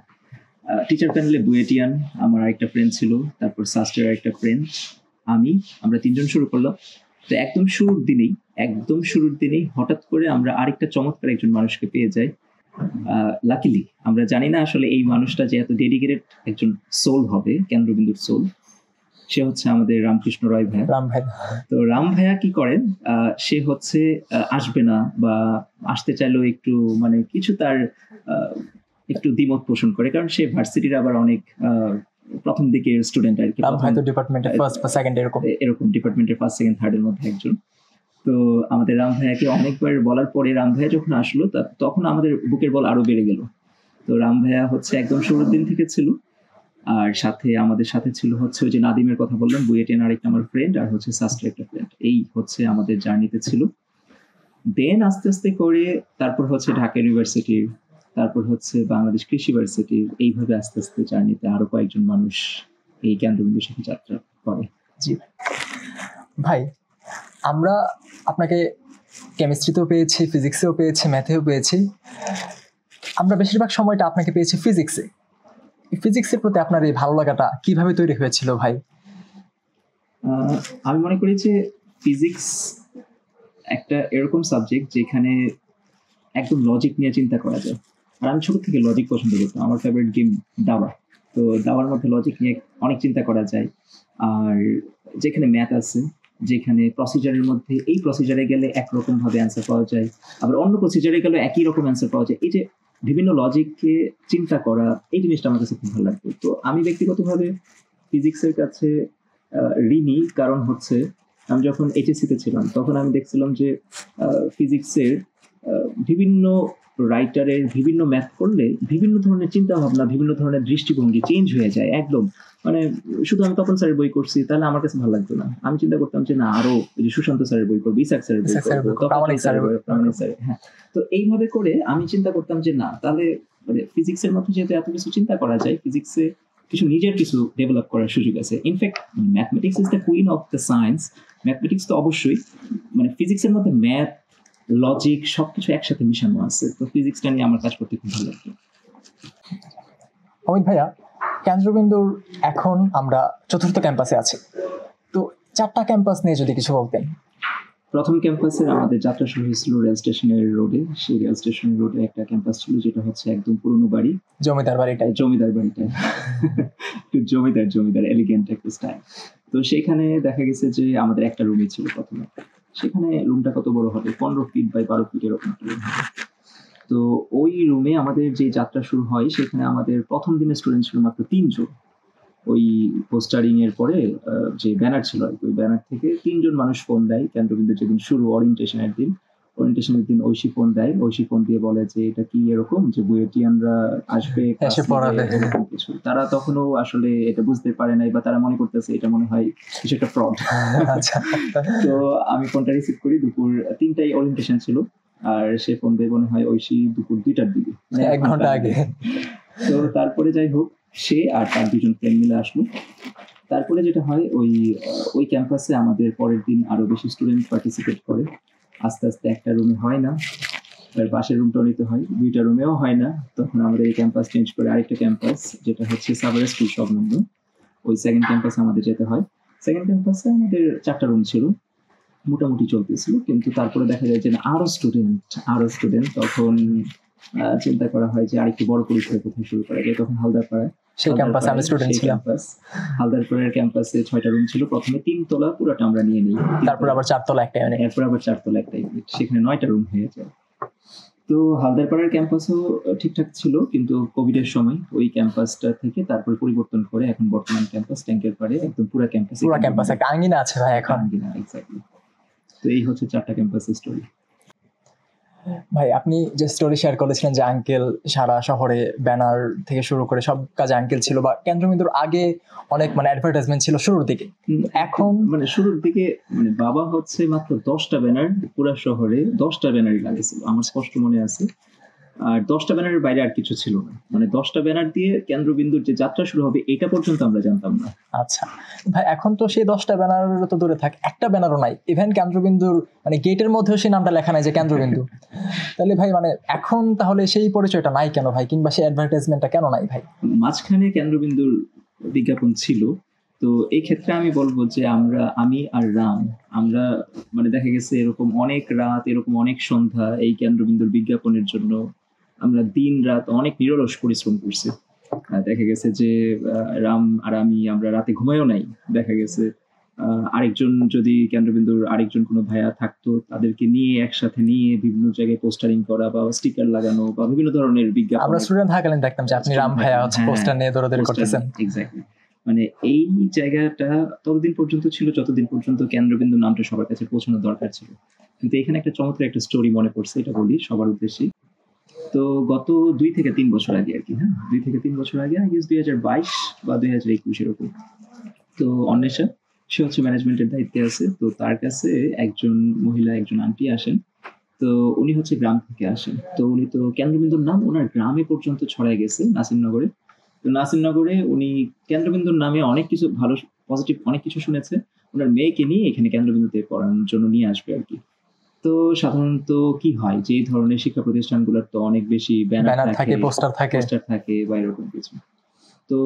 টিচার প্যানেলে বুয়েটিয়ান, আমার আরেকটা ফ্রেন্ড ছিল, তারপর সাস্টের আরেকটা ফ্রেন্ড, আমরা তিনজন শুরু করলাম। তো একদম শুরুর দিনেই হঠাৎ করে আমরা আরেকটা চমৎকার একজন মানুষকে পেয়ে যাই। লাকিলি আমরা জানি না আসলে এই মানুষটা যে এত ডেডিকেটেড একজন সোল হবে, কেন্দ্রবিন্দুর সোল, সে হচ্ছে আমাদের রামকৃষ্ণ রয় ভাইয়া। রাম ভাই, তো রাম ভাইয়া কি করেন, সে হচ্ছে আসবে না বা আসতে চাইলেও একটু মানে কিছু তার একটু দ্বিমত পোষণ করে, কারণ সে ভার্সিটির আবার অনেক প্রথম দিকের স্টুডেন্ট আর কি। রাম ভাই তো ডিপার্টমেন্টের ফার্স্ট বা সেকেন্ড এরকম ডিপার্টমেন্টের ফার্স্ট সেকেন্ড থার্ডের মধ্যে একজন। তো আমাদের রাম ভাইয়াকে অনেকবার বলার পরে রাম ভাইয়া যখন আসলো তখন আমাদের বুকের বল আরো বেড়ে গেল। তো রাম ভাইয়া হচ্ছে একদম শুরুর দিন থেকে ছিল, আর আমাদের সাথে ছিল হচ্ছে ওই যে নাদিমের কথা বললাম, বুয়েটেন আরেকটা আমার ফ্রেন্ড, আর হচ্ছে সাস্টের একটা ফ্রেন্ড। এই হচ্ছে আমাদের জার্নিতে ছিল। দেন আস্তে আস্তে করে তারপর হচ্ছে ঢাকা ইউনিভার্সিটির, তারপর হচ্ছে বাংলাদেশ কৃষি ইউনিভার্সিটির, এইভাবে আস্তে আস্তে জার্নিতে আরো কয়েকজন মানুষ এই কেন্দ্রবিন্দুর সাথে যাত্রা করে। জি ভাই, আমরা আপনাকে কেমিস্ট্রিতেও পেয়েছি, ফিজিক্সেও পেয়েছি, ম্যাথেও পেয়েছি। আমরা বেশিরভাগ সময়টা আপনাকে পেয়েছি ফিজিক্সে। ফিজিক্সের প্রতি আপনার এই ভালো লাগাটা কিভাবে তৈরি হয়েছিল ভাই? আমি মনে করি যে ফিজিক্স একটা এরকম সাবজেক্ট যেখানে একদম লজিক নিয়ে চিন্তা করা যায়। আর আমি ছোট থেকে লজিক পছন্দ করতাম। আমার ফেভারিট গেম দাবা। তো দাবার মধ্যে লজিক নিয়ে অনেক চিন্তা করা যায়। আর যেখানে ম্যাথ আছে, যেখানে প্রসিজারের মধ্যে এই প্রসিজারে গেলে একরকম ভাবে অ্যান্সার পাওয়া যায়, আবার অন্য প্রসিজারে গেলে একই রকম অ্যান্সার পাওয়া যায়, এই যে বিভিন্ন লজিককে চিন্তা করা, এই জিনিসটা আমার কাছে খুব ভালো লাগতো। তো আমি ব্যক্তিগতভাবে ফিজিক্সের কাছে ঋণী, কারণ হচ্ছে আমি যখন এইচএসসিতে ছিলাম তখন আমি দেখছিলাম যে ফিজিক্সের বিভিন্ন রাইটারের বিভিন্ন ম্যাথ করলে বিভিন্ন ধরনের চিন্তা ভাবনা, বিভিন্ন ধরনের দৃষ্টিভঙ্গি চেঞ্জ হয়ে যায় একদম। মানে শুধু আমি তপন স্যারের বই করছি তাহলে আমার কাছে ভালো লাগতো না, আমি চিন্তা করতাম যে না আরো সুশান্ত স্যারের বই করবো, ইসাক স্যারের বই করবো, প্রামাণিক স্যারের। হ্যাঁ, তো এইভাবে করে আমি চিন্তা করতাম যে না, তাহলে মানে ফিজিক্সের মধ্যে যেহেতু এত কিছু চিন্তা করা যায়, ফিজিক্সে নিজের কিছু ডেভেলপ করার সুযোগ আছে। In fact mathematics is the queen of the science. Mathematics তো অবশ্যই, মানে ফিজিক্সের মধ্যে ম্যাথ, লজিক সবকিছু একসাথে মিশানো আছে। তো ফিজিক্সটা নিয়ে আমার কাজ করতে খুব ভালো লাগতো। অমিত ভাইয়া, কেন্দ্রবিন্দুর এখন আমরা চতুর্থ ক্যাম্পাসে আছি, তো 4টা ক্যাম্পাস নিয়ে যদি কিছু বলতেন। প্রথম ক্যাম্পাসে আমাদের যাত্রা শুরু হয়েছিল রেল স্টেশনের রোডে। সেই রেল স্টেশনের রোডে একটা ক্যাম্পাস ছিল যেটা হচ্ছে একদম পুরনো বাড়ি, জমিদার বাড়িটা একটু জমিদার এলিগেন্ট একটা স্টাইল। তো সেখানে দেখা গেছে যে আমাদের একটা রুমই ছিল প্রথমে। সেখানে রুমটা কত বড় হবে, 15 ফিট বাই 12 ফিট এরকম একটা রুম হবে। তো ওই রুমে আমাদের যে যাত্রা শুরু হয়, সেখানে আমাদের প্রথম দিনের স্টুডেন্ট ছিল মাত্র 3 জন। ওই পোস্টারিং এর পরে যে ব্যানার ছিল, ওই ব্যানার থেকে 3 জন মানুষ ফোন দেয়। কেন্দ্রবিন্দু যেদিন শুরু, ওরিয়েন্টেশনের দিন ঐশী ফোন দেয়। ঐশী ফোন দিয়ে বলে যে এটা কি এরকম যে বুয়েটিয়ানরা আসবে এরকম কিছু। তারা তখনও আসলে এটা বুঝতে পারে নাই, বা তারা মনে করতেছে এটা মনে হয় কিছু একটা ফ্রড। তো আমি ফোনটা রিসিভ করি, দুপুর 3টায় ওরিয়েন্টেশন ছিল, আর সে ফোন দিয়ে মনে হয় ঐশী দুপুর 2টার দিকে, মানে 1 ঘন্টা আগে। তো তারপরে যাই হোক, সে আর তার 2 জন ফ্রেন্ড মিলে আসলো। তারপরে যেটা হয়, ওই ক্যাম্পাসে আমাদের পরের দিন আরো বেশি স্টুডেন্ট পার্টিসিপেট করে। আস্তে আস্তে একটা রুমে হয় না, এর পাশের রুমটা নিতে হয়, 2টা রুমেও হয় না। তখন আমাদের এই ক্যাম্পাস চেঞ্জ করে আরেকটা ক্যাম্পাস, যেটা হচ্ছে সাভার স্কুল সংলগ্ন, ওই সেকেন্ড ক্যাম্পাসে আমাদের যেতে হয়। সেকেন্ড ক্যাম্পাসে আমাদের 4টা রুম ছিল, মোটামুটি চলতেছিল। কিন্তু তারপরে দেখা যায় যে আরো স্টুডেন্ট, তখন চিন্তা করা হয় যে আরেকটু বড় পরিসরে কোথায় শুরু করা যায়। তখন হালদারপাড়ায়, সেই ক্যাম্পাসে আমি স্টুডেন্ট ছিলাম। হালদারপাড়ার ক্যাম্পাসে 6টা রুম ছিল। প্রথমে 3 তলা পুরোটা আমরা নিয়ে নিই, তারপর আবার 4 তলা একটা, এরপর আবার 4 তলা একটা, সেখানে 9টা রুম হয়ে যায়। তো হালদারপাড়ার ক্যাম্পাসও ঠিকঠাক ছিল, কিন্তু কোভিডের সময় ওই ক্যাম্পাসটা থেকে তারপর পরিবর্তন করে এখন বর্তমান ক্যাম্পাস ট্যাঙ্কের পাড়ে একদম পুরো ক্যাম্পাস একটা আঙ্গিনা আছে ভাই এখন। আঙ্গিনা, এক্স্যাক্টলি। তো এই হচ্ছে 4টা ক্যাম্পাসের স্টোরি। ভাই, আপনি যে স্টোরি শেয়ার করেছিলেন যে আঙ্কেল সারা শহরে ব্যানার থেকে শুরু করে সব কাজে আঙ্কেল ছিল, বা কেন্দ্রবিন্দুর আগে অনেক মানে অ্যাডভার্টাইজমেন্ট ছিল শুরুর দিকে, এখন মানে শুরুর দিকে মানে বাবা হচ্ছে মাত্র 10টা ব্যানার পুরো শহরে 10টা ব্যানারই লাগিয়েছিল, আমার স্পষ্ট মনে আছে। আর 10টা ব্যানারের বাইরে আর কিছু ছিল না, মানে 10টা ব্যানার দিয়ে কেন্দ্রবিন্দুর যে যাত্রা শুরু হবে এটা পর্যন্ত আমরা জানতাম না। আচ্ছা ভাই, এখন তো সেই 10টা ব্যানার তো দূরে থাক, একটা ব্যানারও নাই, ইভেন কেন্দ্রবিন্দুর মানে গেটের মধ্যেও সেই নামটা লেখা নাই যে কেন্দ্রবিন্দু। তাহলে ভাই মানে এখন তাহলে সেই পরিচয়টা নাই কেন ভাই, কিংবা সেই অ্যাডভার্টাইজমেন্টটা কেন নাই ভাই? মাঝখানে কেন্দ্রবিন্দুর বিজ্ঞাপন ছিল, তো এই ক্ষেত্রে আমি বলবো যে আমি আর রাম, আমরা মানে দেখা গেছে এরকম অনেক রাত, এরকম অনেক সন্ধ্যা এই কেন্দ্রবিন্দুর বিজ্ঞাপনের জন্য আমরা দিন রাত অনেক নিরলস পরিশ্রম করছি। দেখা গেছে যে রাম আর আমরা রাতে ঘুমায়ও নাই। দেখা গেছে আরেকজন যদি কেন্দ্রবিন্দুর আরেকজন কোনো ভাইয়া থাকতো, তাদেরকে নিয়ে একসাথে নিয়ে বিভিন্ন জায়গায় পোস্টারিং করা বা স্টিকার লাগানো বা বিভিন্ন ধরনের বিজ্ঞাপন। আমরা স্টুডেন্ট থাকালীন দেখতাম যে আপনি রাম ভাইয়া হচ্ছে পোস্টার নিয়ে দৌড়াদৌড়ি করতেছেন। এক্স্যাক্টলি, মানে এই জায়গাটা ততদিন পর্যন্ত ছিল যতদিন পর্যন্ত কেন্দ্রবিন্দু নামটা সবার কাছে পৌঁছানোর দরকার ছিল। কিন্তু এখানে একটা চমৎকার একটা স্টোরি মনে পড়ছে, এটা বলি সবার উদ্দেশ্যে। তো গত 2 থেকে 3 বছর আগে আর কি, 2 থেকে 3 বছর আগে, 2022 বা 2021 এরকম। তো অন্বেষা, সে হচ্ছে ম্যানেজমেন্টের দায়িত্বে আছে। তো তার কাছে একজন মহিলা, একজন আন্টি আসেন। তো উনি হচ্ছে গ্রাম থেকে আসেন। তো উনি তো কেন্দ্রবিন্দুর নাম ওনার গ্রামে পর্যন্ত ছড়ায় গেছে, নাসিমনগরে। তো নাসিমনগরে উনি কেন্দ্রবিন্দুর নামে অনেক কিছু ভালো পজিটিভ অনেক কিছু শুনেছে। ওনার মেয়েকে নিয়ে এখানে কেন্দ্রবিন্দুতে পড়ানোর জন্য নিয়ে আসবে আর কি। তো সাধারণত কি হয় যে এই ধরনের শিক্ষা প্রতিষ্ঠানগুলোর তো অনেক বেশি ব্যানার থাকে, পোস্টার থাকে বা এরকম কিছু। তো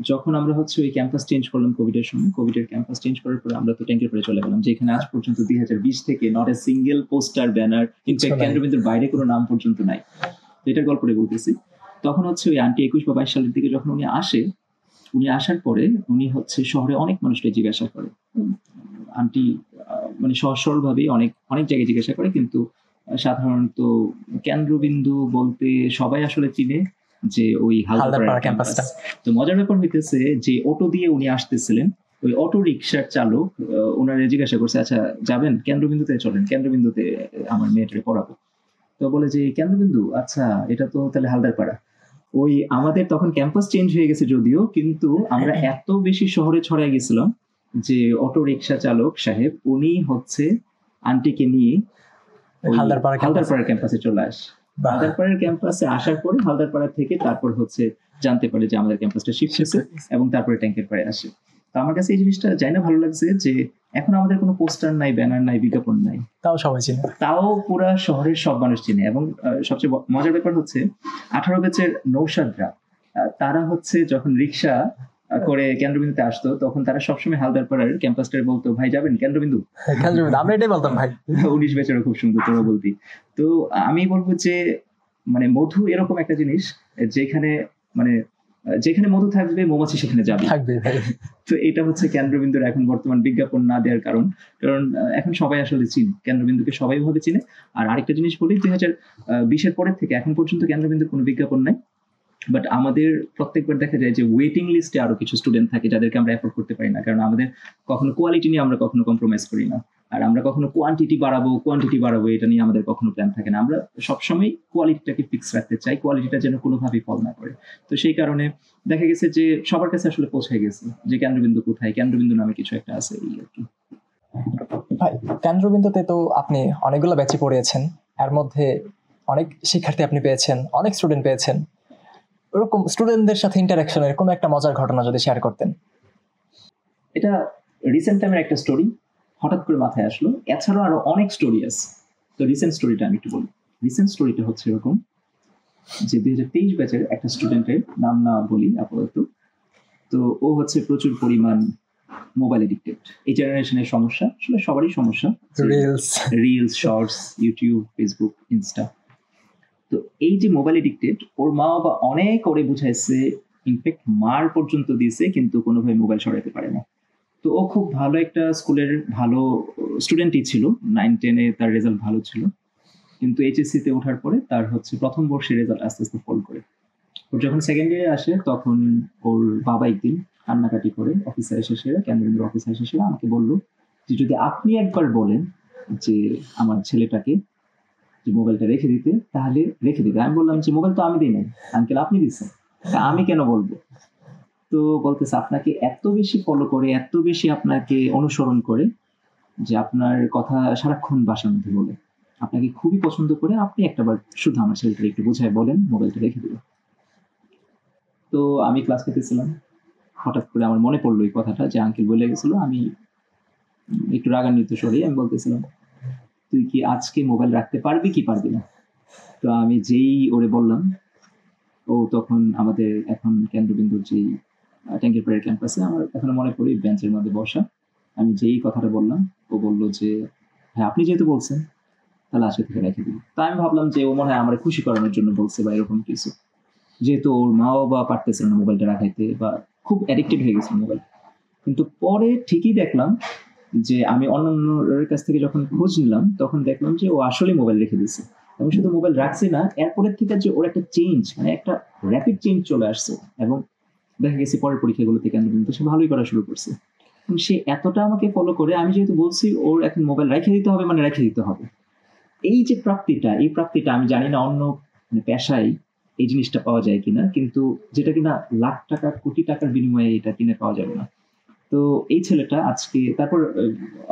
যখন আমরা হচ্ছে ওই ক্যাম্পাস চেঞ্জ করলাম কোভিডের সময়, কোভিডের ক্যাম্পাস চেঞ্জ করার পরে আমরা তো ট্যাঙ্কের পরে চলে গেলাম, যেখানে আজ পর্যন্ত 2020 থেকে not a single poster banner, in fact কেন্দ্রবিন্দুর বাইরে কোনো নাম পর্যন্ত নাই। তো এটার গল্পটা বলতেছি। তখন হচ্ছে ওই আন্টি 21 বা 22 সালের দিকে যখন উনি আসে, উনি আসার পরে উনি হচ্ছে শহরে অনেক মানুষকে জিজ্ঞাসা করে। আন্টি মানে সহজ সরল ভাবেই অনেক অনেক জায়গায় জিজ্ঞাসা করে, কিন্তু সাধারণত কেন্দ্রবিন্দু বলতে সবাই আসলে চিনে যে ওই হালদারপাড়া ক্যাম্পাসটা। তো মজার ব্যাপার হইতেছে যে অটো দিয়ে উনি আসতেছিলেন, ওই অটো রিক্সার চালক ওনারে জিজ্ঞাসা করছে, আচ্ছা যাবেন কেন্দ্রবিন্দুতে, চলেন কেন্দ্রবিন্দুতে আমার মেয়েটাকে পড়াবো। তো বলে যে কেন্দ্রবিন্দু, আচ্ছা এটা তো তাহলে হালদারপাড়া। ওই আমাদের তখন ক্যাম্পাস চেঞ্জ হয়ে গেছে যদিও, কিন্তু আমরা এত বেশি শহরে ছড়ায় গেছিলাম যে অটো রিক্সা চালক সাহেব উনি হচ্ছে আন্টিকে নিয়ে হালদারপাড়ার ক্যাম্পাসে চলে আসে। হালদারপাড়ার ক্যাম্পাসে আসার পরে হালদারপাড়া থেকে তারপর হচ্ছে জানতে পারে যে আমাদের ক্যাম্পাসটা শিফট হয়েছে, এবং তারপরে ট্যাঙ্কের পাড়ে আসে। তো আমার কাছে এই জিনিসটা জানি না ভালো লাগছে যে এখন আমাদের কোনো পোস্টার নাই, ব্যানার নাই, বিজ্ঞাপন নাই, তাও সবাই চিনে, তাও পুরা শহরের সব মানুষ চিনে। এবং সবচেয়ে মজার ব্যাপার হচ্ছে 18 ব্যাচের নৌশাদরা, তারা হচ্ছে যখন রিক্সা করে কেন্দ্রবিন্দুতে আসতো তখন তারা সবসময় হালদারপাড়ার ক্যাম্পাসটারে বলতো, ভাই যাবেন কেন্দ্রবিন্দু? আমরা এটাই বলতাম ভাই। 19 ব্যাচেরও খুব সুন্দর তোরা বলতি। তো আমি বলবো যে মানে মধু এরকম একটা জিনিস যেখানে মধু থাকবে মৌমাছি সেখানে যাবে। তো এটা হচ্ছে কেন্দ্রবিন্দুর এখন বর্তমান বিজ্ঞাপন না দেওয়ার কারণ এখন সবাই আসলে চিনে, কেন্দ্রবিন্দুকে সবাই ভাবে চিনে। আর আরেকটা জিনিস বলি, 2020 পরের থেকে এখন পর্যন্ত কেন্দ্রবিন্দুর কোনো বিজ্ঞাপন নাই। বাট আমাদের প্রত্যেকবার দেখা যায় যে ওয়েটিং লিস্টে আরো কিছু স্টুডেন্ট থাকে যাদেরকে আমরা অ্যাফোর্ড করতে পারি না, কারণ আমাদের কখনো কোয়ালিটি নিয়ে আমরা কখনো কম্প্রোমাইজ করি না, আর আমরা কখনো কোয়ান্টিটি বাড়াবো এটা নিয়ে আমাদের কখনো প্ল্যান থাকে না। আমরা সবসময় কোয়ালিটিটাকে ফিক্স রাখতে চাই, কোয়ালিটিটা যেন কোনোভাবেই ফল না করে। তো সেই কারণে দেখা গেছে যে সবার কাছে আসলে পৌঁছে গেছে যে কেন্দ্রবিন্দু কোথায়, কেন্দ্রবিন্দু নামে কিছু একটা আছে এই আর কি। ভাই কেন্দ্রবিন্দুতে তো আপনি অনেকগুলো ব্যাচে পড়িয়েছেন, এর মধ্যে অনেক শিক্ষার্থী আপনি পেয়েছেন, অনেক স্টুডেন্ট পেয়েছেন। ওরকম স্টুডেন্টদের সাথে ইন্টারাকশনের কোনো একটা মজার ঘটনা যদি শেয়ার করতেন। এটা রিসেন্ট টাইমের একটা স্টোরি হঠাৎ করে মাথায় আসলো, এছাড়াও আরো অনেক স্টোরি আছে। তো রিসেন্ট স্টোরিটা আমি একটু বলি। রিসেন্ট স্টোরিটা হচ্ছে এরকম যে 2023 ব্যাচের একটা স্টুডেন্টের নাম না বলি আপাতত। তো ও হচ্ছে প্রচুর পরিমাণ মোবাইল এডিক্টেড। এই জেনারেশনের সমস্যা, আসলে সবারই সমস্যা, reels, shorts, YouTube, Facebook, Insta. তো এই যে মোবাইল এডিক্টেড, ওর মা বাবা অনেক ওরে বুঝাইছে, ইনফ্যাক্ট মার পর্যন্ত দিয়েছে, কিন্তু কোনোভাবে মোবাইল সরাতে পারে না। তো ও খুব ভালো একটা স্কুলের ভালো স্টুডেন্টই ছিল, 9-10-এ তার রেজাল্ট ভালো ছিল, কিন্তু এইচএসসিতে ওঠার পরে তার হচ্ছে প্রথম বর্ষের রেজাল্ট আস্তে আস্তে ফল করে। ওর যখন সেকেন্ড ইয়ারে আসে তখন ওর বাবা একদিন কান্নাকাটি করে কেন্দ্রবিন্দুর অফিসার এসে আমাকে বললো যে যদি আপনি একবার বলেন যে আমার ছেলেটাকে যে মোবাইলটা রেখে দিতে, তাহলে রেখে দিতে। আমি বললাম যে মোবাইল তো আমি দিই নাই আঙ্কেল, আপনি দিচ্ছেন, আমি কেন বলবো? তো বলতেছে আপনাকে এত বেশি ফলো করে, এত বেশি আপনাকে অনুসরণ করে যে আপনার কথা সারাক্ষণ বাসার মধ্যে বলে। আপনাকে খুবই পছন্দ করে আপনি একটাবার শুধু আমার ছেলেটা একটু বোঝায় বলেন, মোবাইলটা রেখে দেবে। তো আমি ক্লাস করতেছিলাম, হঠাৎ করে আমার মনে পড়লো এই কথাটা যে আঙ্কেল বলে গেছিল। আমি একটু রাগান্বিত স্বরে আমি বলতেছিলাম, তুই কি আজকে মোবাইল রাখতে পারবি কি পারবি না? তো আমি যেই ওরে বললাম, ও তখন আমাদের এখন কেন্দ্রবিন্দুর যেই ট্যাঙ্কির পাড়ের ক্যাম্পাসে, আমার এখনো মনে পড়ে বেঞ্চের মধ্যে বসা। আমি যেই কথাটা বললাম, ও বললো যে হ্যাঁ আপনি যেহেতু বলছেন তাহলে আজকে থেকে রেখে দিন। তা আমি ভাবলাম যে ও মনে হয় আমার খুশি করানোর জন্য বলছে বা এরকম কিছু, যেহেতু ওর মা বাবা পারতেছিল না মোবাইলটা রাখাইতে বা খুব অ্যাডিক্টেড হয়ে গেছে মোবাইল। কিন্তু পরে ঠিকই দেখলাম যে আমি অন্যান্যের কাছ থেকে যখন খোঁজ নিলাম তখন দেখলাম যে ও আসলে মোবাইল রেখে দিয়েছে। এবং শুধু মোবাইল রাখছে না, এরপরের থেকে যে ওর একটা চেঞ্জ, মানে একটা র্যাপিড চেঞ্জ চলে আসছে। এবং দেখা গেছে পরের পরীক্ষাগুলোতে কেন কিন্তু সে ভালোই করা শুরু করছে। এবং সে এতটা আমাকে ফলো করে, আমি যেহেতু বলছি ওর এখন মোবাইল রেখে দিতে হবে, মানে রেখে দিতে হবে। এই যে প্রাপ্তিটা, এই প্রাপ্তিটা আমি জানি না অন্য পেশায় এই জিনিসটা পাওয়া যায় কিনা, কিন্তু যেটা কিনা লাখ টাকা কোটি টাকার বিনিময়ে এটা কিনে পাওয়া যাবে না। তো এই ছেলেটা আজকে তারপর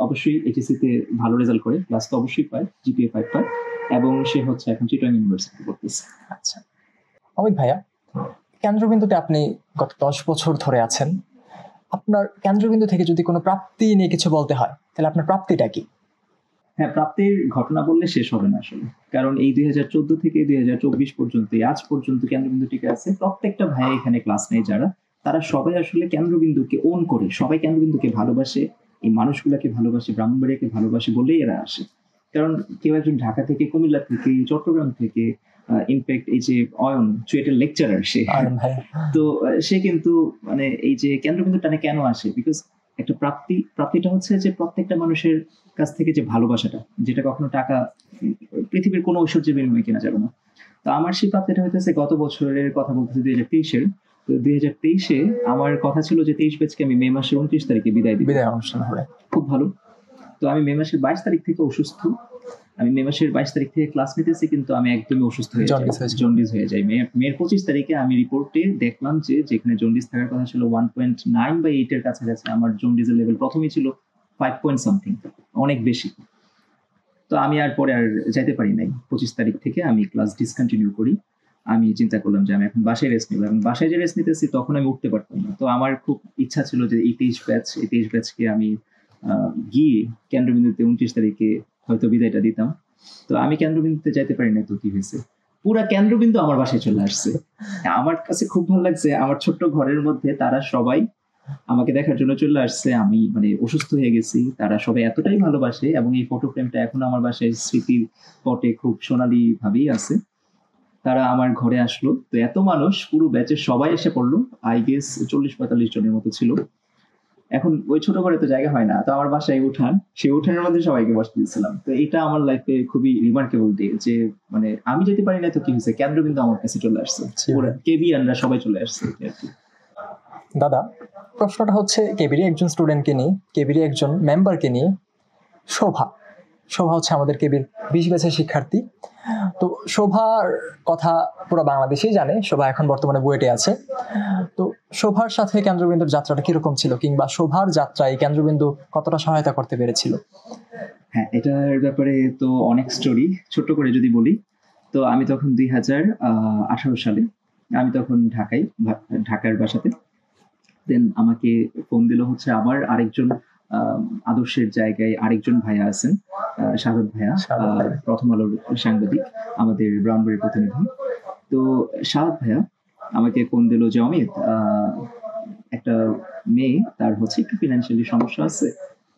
অবশ্যই এইচএসসি তে ভালো রেজাল্ট করে, প্লাস তো অবশ্যই পায়, জিপিএ 5 পায়, এবং সে হচ্ছে এখন চিটাগাং ইউনিভার্সিটি পড়তেছে। আচ্ছা, অমিত ভাইয়া, কেন্দ্রবিন্দুতে আপনি গত 10 বছর ধরে আছেন। আপনার কেন্দ্রবিন্দু থেকে যদি কোনো প্রাপ্তি নিয়ে কিছু বলতে হয় তাহলে আপনার প্রাপ্তিটা কি? হ্যাঁ, প্রাপ্তির ঘটনা বললে শেষ হবে না আসলে, কারণ এই 2014 থেকে 2024 পর্যন্ত, আজ পর্যন্ত কেন্দ্রবিন্দু টিকে আছে। প্রত্যেকটা ভাই এখানে ক্লাস নেই যারা, তারা সবাই আসলে কেন্দ্রবিন্দুকে ওন করে, সবাই কেন্দ্রবিন্দুকে ভালোবাসে, এই মানুষগুলাকে ভালোবাসে, ব্রাহ্মণবাড়িয়াকে ভালোবাসে বলেই এরা আসে। কারণ কেউ একজন ঢাকা থেকে, কুমিল্লা থেকে, চট্টগ্রাম থেকে, ইনফ্যাক্ট এই যে অয়ন চুয়েটের লেকচারার সে, তো সে কিন্তু মানে এই যে কেন্দ্রবিন্দু টানে কেন আসে, বিকজ একটা প্রাপ্তিটা হচ্ছে যে প্রত্যেকটা মানুষের কাছ থেকে যে ভালোবাসাটা, যেটা কখনো টাকা, পৃথিবীর কোনো ঐশ্বর্যের বিনিময়ে কেনা যাবে না। তো আমার সেই প্রাপ্তিটা হইতেছে গত বছরের কথা বলতেছি, 2023-এর। তো 2023-এ আমার কথা ছিল যে 23 ব্যাচকে আমি মে মাসের 29 তারিখে বিদায় দিব। বিদায় অনুষ্ঠান হবে খুব ভালো। তো আমি মে মাসের 22 তারিখ থেকে অসুস্থ। আমি মে মাসের 22 তারিখ থেকে ক্লাস নিতেছি, কিন্তু আমি একদমই অসুস্থ হয়ে যাই, জন্ডিস হয়ে যাই। মেয়ের 25 তারিখে আমি রিপোর্টে দেখলাম যে যেখানে জন্ডিস থাকার কথা ছিল 1.9 বা 8 এর কাছাকাছি, আমার জন্ডিসের লেভেল প্রথমেই ছিল 5 পয়েন্ট সামথিং, অনেক বেশি। তো আমি আর পরে আর যাইতে পারি নাই। 25 তারিখ থেকে আমি ক্লাস ডিসকন্টিনিউ করি। আমি চিন্তা করলাম যে আমি এখন বাসায় রেস্ট নিব, এবং বাসায় যে রেস্ট নিতেছি তখন আমি উঠতে পারতাম না। তো আমার খুব ইচ্ছা ছিল যে এই 23 ব্যাচকে আমি গিয়ে কেন্দ্রবিন্দুতে 29 তারিখে হয়তো বিদায়টা দিতাম। তো আমি কেন্দ্রবিন্দুতে যাইতে পারি না। তো কি হয়েছে, পুরা কেন্দ্রবিন্দু আমার বাসায় চলে আসছে। আমার কাছে খুব ভালো লাগছে, আমার ছোট্ট ঘরের মধ্যে তারা সবাই আমাকে দেখার জন্য চলে আসছে। আমি মানে অসুস্থ হয়ে গেছি, তারা সবাই এতটাই ভালোবাসে, এবং এই ফটো ফ্রেমটা এখন আমার বাসায় স্মৃতির পটে খুব সোনালী ভাবেই আছে। তারা আমার ঘরে আসলো, তো এত মানুষ, পুরো ব্যাচের সবাই এসে পড়লো। আই গেস 40-45 জনের মতো ছিল। এখন ওই ছোট ঘরে তো জায়গা হয় না, তো আমার বাসায় উঠান, সেই উঠানের মধ্যে সবাইকে বসতে দিয়েছিলাম। তো এটা আমার লাইফে খুবই রিমার্কেবল ডে, যে মানে আমি যেতে পারি না তো কি হয়েছে, কেন্দ্রবিন্দু আমার কাছে চলে আসছে, ওরা কেবিয়ানরা সবাই চলে আসছে আর কি। দাদা, প্রশ্নটা হচ্ছে কেবিরি একজন স্টুডেন্টকে নিয়ে, কেবিরি একজন মেম্বারকে নিয়ে। শোভা হচ্ছে আমাদের কেবির 20 ব্যাচের শিক্ষার্থী। তো শোভার কথা পুরো বাংলাদেশেই জানে, শোভা এখন বর্তমানে বুয়েটে আছে। তো শোভার সাথে কেন্দ্রবিন্দুর যাত্রাটা কিরকম ছিল, কিংবা শোভার যাত্রায় কেন্দ্রবিন্দু কতটা সহায়তা করতে পেরেছিল? হ্যাঁ, এটার ব্যাপারে তো অনেক স্টোরি, ছোট্ট করে যদি বলি, তো আমি তখন 2018 সালে, আমি তখন ঢাকার বাসাতে। দেন আমাকে ফোন দিল হচ্ছে আবার আরেকজন আদর্শের জায়গায় আরেকজন ভাইয়া আছেন, শাহাদ ভাইয়া, প্রথম আলোর সাংবাদিক, আমাদের ব্রাউনবাড়ির প্রতিনিধি। তো শাহাদ ভাইয়া আমাকে ফোন দিল যে অমিত, একটা মেয়ে, তার হচ্ছে একটু ফিনান্সিয়ালি সমস্যা আছে,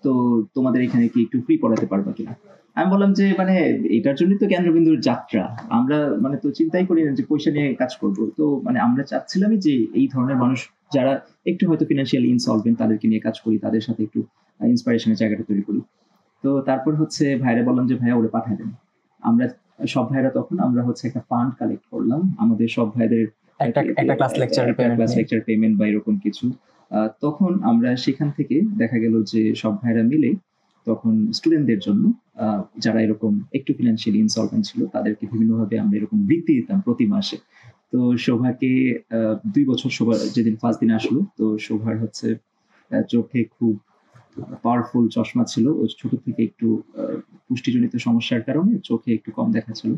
তো তোমাদের এখানে কি একটু ফ্রি পড়াতে পারবা কিনা? আমি বললাম যে মানে এটার জন্যই তো কেন্দ্রবিন্দুর যাত্রা, আমরা মানে তো চিন্তাই করি না যে পয়সা নিয়ে কাজ করব। তো মানে আমরা চাচ্ছিলামই যে এই ধরনের মানুষ যারা একটু হয়তো ফিনান্সিয়ালি ইনসলভেন্ট, তাদেরকে নিয়ে কাজ করি, তাদের সাথে একটু ইন্সপিরেশনের জায়গাটা তৈরি করি। তো তারপর হচ্ছে ভাইরা বললাম যে ভাইয়া ওরে পাঠায় দেন। আমরা সব ভাইরা তখন আমরা হচ্ছে একটা ফান্ড কালেক্ট করলাম, আমাদের সব ভাইদের একটা ক্লাস লেকচার পেমেন্ট বা এরকম কিছু। তখন আমরা সেখান থেকে দেখা গেল যে সব ভাইরা মিলে তখন স্টুডেন্টদের জন্য, যারা এরকম একটু ফিনান্সিয়ালি ইনসলভেন্ট ছিল, তাদেরকে বিভিন্নভাবে আমরা এরকম বৃত্তি দিতাম প্রতি মাসে। তো শোভাকে 2 বছর, শোভা যেদিন ফার্স্ট দিন আসলো, তো শোভার হচ্ছে চোখে খুব পাওয়ারফুল চশমা ছিল, ও ছোট থেকে একটু পুষ্টিজনিত সমস্যার কারণে চোখে একটু কম দেখা ছিল।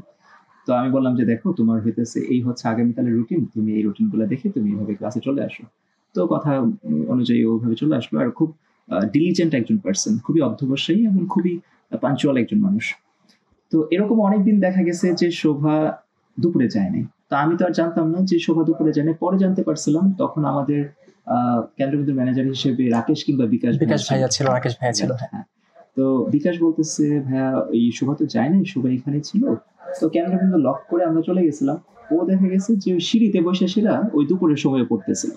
তো আমি বললাম যে দেখো তোমার হইতেছে এই হচ্ছে আগামীকালের রুটিন, তুমি এই রুটিন গুলো দেখে তুমি এইভাবে ক্লাসে চলে আসো। তো কথা অনুযায়ী ওভাবে চলে আসলো। আর খুব ডিলিজেন্ট একজন পার্সন, খুবই অধ্যবসায়ী এবং খুবই পাঞ্চুয়াল একজন মানুষ। তো এরকম অনেকদিন দেখা গেছে যে শোভা দুপুরে যায়নি। তো আমি তো আর জানতাম না যে শোভা দুপুরে যায়নি, পরে জানতে পারছিলাম। তখন আমাদের কেন্দ্রবিন্দুর ম্যানেজার হিসেবে রাকেশ কিংবা বিকাশ ভাইয়া ছিল, রাকেশ ভাইয়া ছিল। হ্যাঁ, তো বিকাশ বলতেছে ভাইয়া এই শোভা তো যায় নাই, শোভা এখানে ছিল। তো কেন্দ্রবিন্দু লক করে আমরা চলে গেছিলাম। ও দেখা গেছে যে ওই সিঁড়িতে বসে সেরা ওই দুপুরের সময় পড়তেছিল,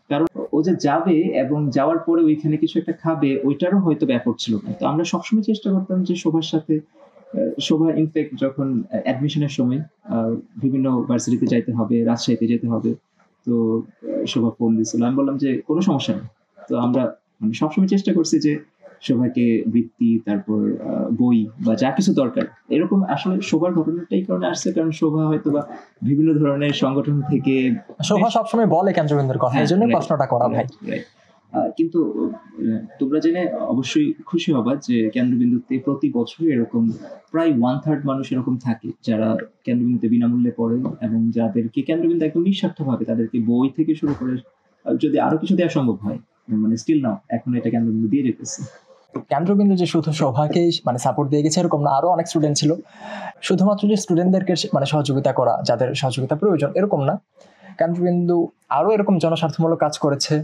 কারণ ও যে যাবে এবং যাওয়ার পরে ওইখানে কিছু একটা খাবে ওইটারও হয়তো ব্যাপার ছিল না। তো আমরা সবসময় চেষ্টা করতাম যে শোভার সাথে, শোভা ইনফ্যাক্ট যখন অ্যাডমিশনের সময় বিভিন্ন ভার্সিটিতে যাইতে হবে, রাজশাহীতে যেতে হবে, তো শোভা ফোন দিয়েছিল। আমি বললাম যে কোনো সমস্যা নেই। তো আমরা মানে সবসময় চেষ্টা করছি যে শোভাকে বৃত্তি, তারপর বই বা যা কিছু দরকার এরকম। আসলে শোভার ঘটনাটাই কারণে আসছে, কারণ শোভা হয়তো বা বিভিন্ন ধরনের সংগঠন থেকে, শোভা সবসময় বলে কেন্দ্রবিন্দুর কথা, এই জন্য প্রশ্নটা করা ভাই। কিন্তু তোমরা জেনে অবশ্যই খুশি হবা যে কেন্দ্রবিন্দুতে প্রতি বছর এরকম প্রায় 1/3 মানুষ এরকম থাকে যারা কেন্দ্রবিন্দুতে বিনামূল্যে পড়ে এবং যাদেরকে কেন্দ্রবিন্দু একদম নিঃস্বার্থভাবে তাদেরকে বই থেকে শুরু করে যদি আরো কিছু দেওয়া সম্ভব হয়, মানে স্টিল নাও এখন এটা কেন্দ্রবিন্দু দিয়ে যেতেছে। কেন্দ্রবিন্দু যে শুধু শোভাকেই মানে সাপোর্ট দিয়ে গেছে এরকম না, আরো অনেক স্টুডেন্ট ছিল। শুধুমাত্র যে স্টুডেন্টদেরকে মানে সহযোগিতা করা, যাদের সহযোগিতা প্রয়োজন এরকম না, কেন্দ্রবিন্দু আরো এরকম জনস্বার্থমূলক কাজ করেছে।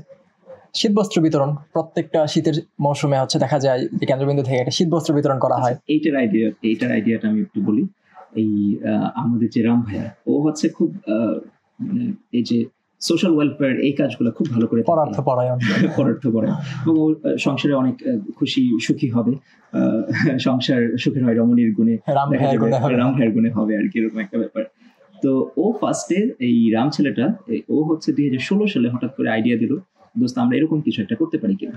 শীত বস্ত্র বিতরণ, প্রত্যেকটা শীতের মৌসুমে হচ্ছে দেখা যায় যে কেন্দ্রবিন্দু থেকে একটা শীত বস্ত্র বিতরণ করা হয়। এইটার আইডিয়াটা আমি একটু বলি। এই আমাদের যে রাম ভাইয়া, ও হচ্ছে খুব মানে এই যে সোশ্যাল ওয়েলফেয়ার এই কাজগুলো খুব ভালো করে, পরার্থপরায়ণ এবং ও সংসারে অনেক খুশি সুখী হবে। সংসার সুখের হয় রমণীর গুণে, রাম ভাইয়ের গুণে হবে আর কি, এরকম একটা ব্যাপার। তো ও ফার্স্টে এই রাম ছেলেটা, ও হচ্ছে 2016 সালে হঠাৎ করে আইডিয়া দিল, দোস্ত আমরা এরকম কিছু একটা করতে পারি কিনা।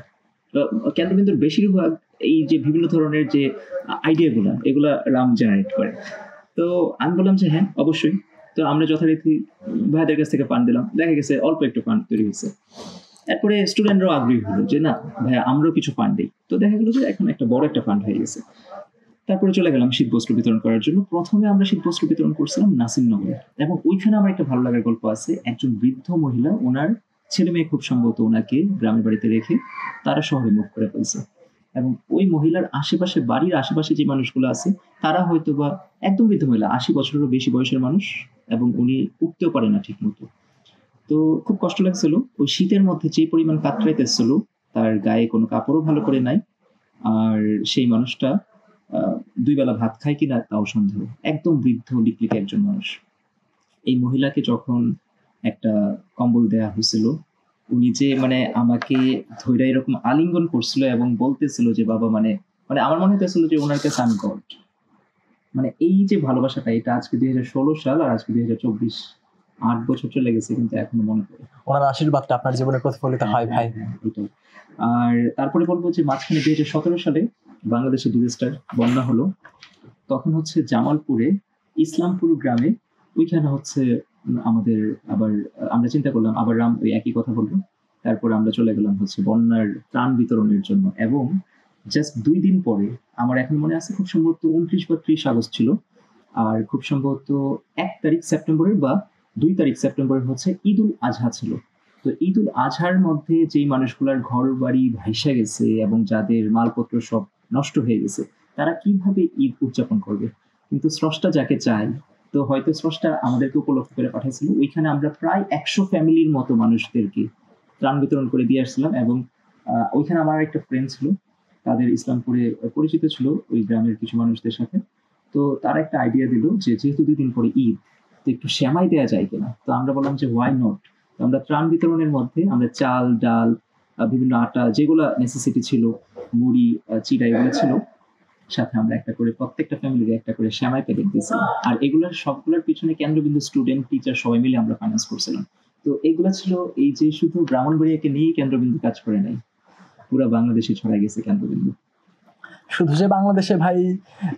কেন্দ্রবিন্দুর বেশিরভাগ এই যে বিভিন্ন ধরনের যে আইডিয়া গুলা এগুলা রাম জেনারেট করে। তো আমি বললাম যে হ্যাঁ অবশ্যই। তো আমরা যথারীতি ভাইদের কাছ থেকে ফান্ড দিলাম, দেখা গেছে অল্প একটু ফান্ড তৈরি হয়েছে। এরপরে স্টুডেন্টরাও আগ্রহী হলো যে না ভাইয়া আমরাও কিছু ফান্ড দিই। তো দেখা গেলো যে এখন একটা বড় একটা ফান্ড হয়ে গেছে। তারপরে চলে গেলাম শীতবস্ত্র বিতরণ করার জন্য। প্রথমে আমরা শীতবস্ত্র বিতরণ করছিলাম নাসিমনগরে, এবং ওইখানে আমার একটা ভালো লাগার গল্প আছে। একজন বৃদ্ধ মহিলা, ওনার ছেলে মেয়ে খুব সম্ভবত ওনাকে গ্রামের বাড়িতে রেখে তারা শহরে মুভ করে ফেলছে, এবং ওই মহিলার আশেপাশে, বাড়ির আশেপাশে যে মানুষগুলো আছে তারা হয়তো বা একদম বৃদ্ধ মহিলা, 80 বছরেরও বেশি বয়সের মানুষ, এবং উনি উঠতেও পারে না ঠিক মতো। তো খুব কষ্ট লাগছিল। ওই শীতের মধ্যে যে পরিমাণ কাতরাইতেছিল, তার গায়ে কোনো কাপড়ও ভালো করে নাই, আর সেই মানুষটা 2 বেলা ভাত খায় কিনা তাও সন্দেহ। একদম বৃদ্ধ ডিকলিকে একজন মানুষ। এই মহিলাকে যখন একটা কম্বল দেয়া হয়েছিল, উনি যে মানে আমাকে ধৈর্য এরকম আলিঙ্গন করছিল এবং বলতেছিল যে বাবা মানে মানে আমার মনে হতেছিল যে ওনার কাছে আমি গড। মানে এই যে ভালোবাসাটা, এটা আজকে 2016 সাল আর আজকে 2024, 8 বছর চলে গেছে, কিন্তু এখনো মনে পড়ে। ওনার আশীর্বাদটা আপনার জীবনে প্রতিফলিত হয় ভাই। এটাই। আর তারপরে বলবো যে মাঝখানে 2017 সালে বাংলাদেশে ডিজাস্টার, বন্যা হলো। তখন হচ্ছে জামালপুরে ইসলামপুর গ্রামে, ওইখানে হচ্ছে আমাদের আবার আমরা চিন্তা করলাম আবার রাম ওই একই কথা বলবো। তারপরে আমরা চলে গেলাম হচ্ছে বন্যার ত্রাণ বিতরণের জন্য, এবং জাস্ট 2 দিন পরে, আমার এখন মনে আছে খুব সম্ভবত 29 বা 30 আগস্ট ছিল, আর খুব সম্ভবত 1 তারিখ সেপ্টেম্বরের বা 2 তারিখ সেপ্টেম্বরের হচ্ছে ঈদ উল আজহা ছিল। তো ঈদ উল আজহার মধ্যে যেই মানুষগুলার ঘর বাড়ি ভাইসা গেছে এবং যাদের মালপত্র সব নষ্ট হয়ে গেছে, তারা কিভাবে ঈদ উদযাপন করবে? কিন্তু স্রষ্টা যাকে চায়, তো হয়তো স্রষ্টা আমাদেরকে উপলক্ষ করে পাঠাইছিল। ওইখানে আমরা প্রায় 100 ফ্যামিলির মতো মানুষদেরকে ত্রাণ বিতরণ করে দিয়ে আসছিলাম, এবং ওইখানে আমার একটা ফ্রেন্ড ছিল, তাদের ইসলামপুরে পরিচিত ছিল ওই গ্রামের কিছু মানুষদের সাথে। তো তারা একটা আইডিয়া দিল যে যেহেতু 2 দিন পরে ঈদ, তো একটু সেমাই দেওয়া যায় কিনা। তো আমরা বললাম যে ওয়াই নট। তো আমরা ত্রাণ বিতরণের মধ্যে আমরা চাল, ডাল, বিভিন্ন আটা, যেগুলো নেসেসিটি ছিল, মুড়ি, চিড়া, এগুলো ছিল, সাথে আমরা একটা করে প্রত্যেকটা ফ্যামিলিকে একটা করে সেমাই প্যাকেট দিয়েছিলাম। আর এগুলোর সবগুলোর পিছনে কেন্দ্রবিন্দু স্টুডেন্ট, টিচার সবাই মিলে আমরা ফাইন্যান্স করছিলাম। তো এগুলো ছিল এই যে শুধু ব্রাহ্মণবাড়িয়াকে নিয়েই কেন্দ্রবিন্দু কাজ করে নাই, পুরো বাংলাদেশে ছড়াই গেছে কেন্দ্রবিন্দু। শুধু যে বাংলাদেশে ভাই,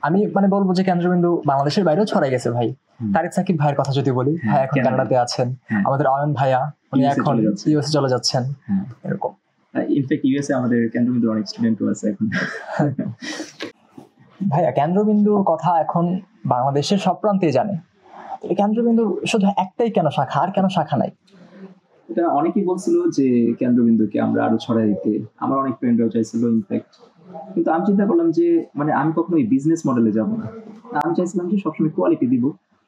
আমি মানে বলবো যে কেন্দ্রবিন্দু বাংলাদেশের বাইরেও ছড়াই গেছে ভাই। তারিক সাকিব ভাইয়ের কথা যদি বলি, ভাই এখন কানাডাতে আছেন। আমাদের অয়ন ভাইয়া, উনি এখন ইউএসএ চলে যাচ্ছেন। এরকম ইনফ্যাক্ট ইউএসএ আমাদের কেন্দ্রবিন্দুর অনেক স্টুডেন্টও আছে এখন। ভাইয়া কেন্দ্রবিন্দুর কথা এখন বাংলাদেশের সব প্রান্তে জানে, এই কেন্দ্রবিন্দুর শুধু একটাই কেন শাখা, আর কেন শাখা নাই? এটা অনেকেই বলছিল যে কেন্দ্রবিন্দুকে আমরা আরো ছড়াই দিতে, আমার অনেক ফ্রেন্ডরাও চাইছিল ইনফ্যাক্ট, কিন্তু আমি চিন্তা করলাম যে মানে আমি কখনো এই বিজনেস মডেলে যাবো না। আমি চাইছিলাম যে সবসময় কোয়ালিটি দিব,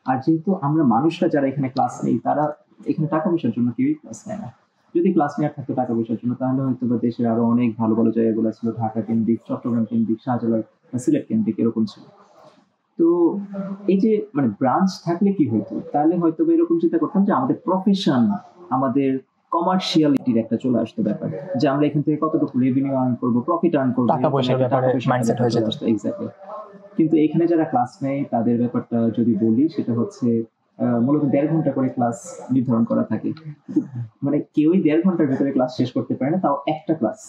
আর যেহেতু আমরা মানুষরা যারা এখানে ক্লাস নেই তারা এখানে টাকা পয়সার জন্য কেউই ক্লাস নেয় না। যদি ক্লাস নেওয়ার থাকতো টাকা পয়সার জন্য তাহলে হয়তো বা দেশের আরো অনেক ভালো ভালো জায়গাগুলো ছিল, ঢাকা কেন্দ্রিক, চট্টগ্রাম কেন্দ্রিক, শাহজালাল, সিলেট কেন্দ্রিক এরকম ছিল। তো এই যে মানে ব্রাঞ্চ থাকলে কি হতো, তাহলে হয়তো এরকম চিন্তা করতাম যে আমাদের প্রফেশন, আমাদের কমার্শিয়ালিটির একটা চলে আসতো ব্যাপার, যে আমরা এখান থেকে কতটুকু রেভিনিউ আর্ন করবো, প্রফিট আর্ন করবো, টাকা পয়সার ব্যাপারে মাইন্ডসেট হয়ে যেত। এক্স্যাক্টলি। কিন্তু এখানে যারা ক্লাস নেয় তাদের ব্যাপারটা যদি বলি সেটা হচ্ছে মূলত 1.5 ঘন্টা করে ক্লাস নির্ধারণ করা থাকে, মানে কেউই 1.5 ঘন্টার ভিতরে ক্লাস শেষ করতে পারে না, তাও একটা ক্লাস।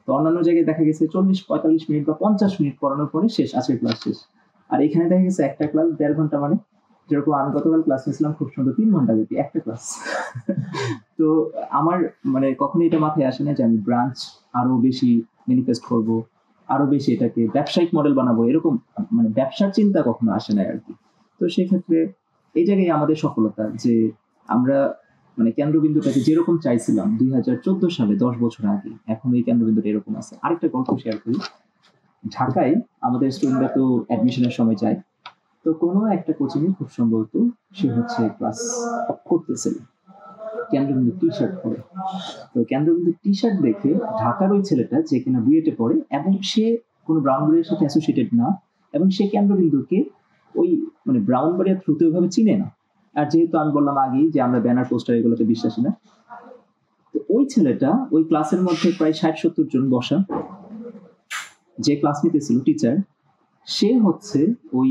তো অন্যান্য জায়গায় দেখা গেছে 40-45 মিনিট বা 50 মিনিট পড়ানোর পরে শেষ, আজকের ক্লাস শেষ। আর এখানে দেখা গেছে একটা ক্লাস 1.5 ঘন্টা, মানে যেরকম আমি গতকাল ক্লাস নিয়েছিলাম খুব সুন্দর 3 ঘন্টা ব্যাপী একটা ক্লাস। তো আমার মানে কখনো এটা মাথায় আসে না যে আমি ব্রাঞ্চ আরো বেশি ম্যানিফেস্ট করব, আরো বেশি এটাকে ব্যবসায়িক মডেল বানাবো, এরকম মানে ব্যবসার চিন্তা কখনো আসে না আর কি। তো সেক্ষেত্রে এই জায়গায় আমাদের সফলতা যে আমরা মানে কেন্দ্রবিন্দুটাকে যেরকম চাইছিলাম 2014 সালে, 10 বছর আগে, এখন এই কেন্দ্রবিন্দুটা এরকম আছে। আরেকটা গল্প শেয়ার করি। ঢাকায় আমাদের স্টুডেন্টরা তো অ্যাডমিশনের সময় যায়, তো কোনো একটা কোচিংয়ে খুব সম্ভবত সে হচ্ছে ক্লাস করতেছিল, কেন্দ্রবিন্দু টি শার্ট পরে। তো কেন্দ্রবিন্দু টি শার্ট দেখে ঢাকার ওই ছেলেটা যে কিনা বুয়েটে পড়ে এবং সে কোনো ব্রাউনবাড়িয়ার সাথে অ্যাসোসিয়েটেড না, এবং সে কেন্দ্রবিন্দুকে ওই মানে ব্রাউনবাড়িয়ার থ্রুতে ওইভাবে চিনে না। আর যেহেতু আমি বললাম আগেই যে আমরা ব্যানার পোস্টার এগুলোতে বিশ্বাসী না, তো ওই ছেলেটা ওই ক্লাসের মধ্যে প্রায় 60-70 জন বসা, যে ক্লাস নিতেছিল টিচার, সে হচ্ছে ওই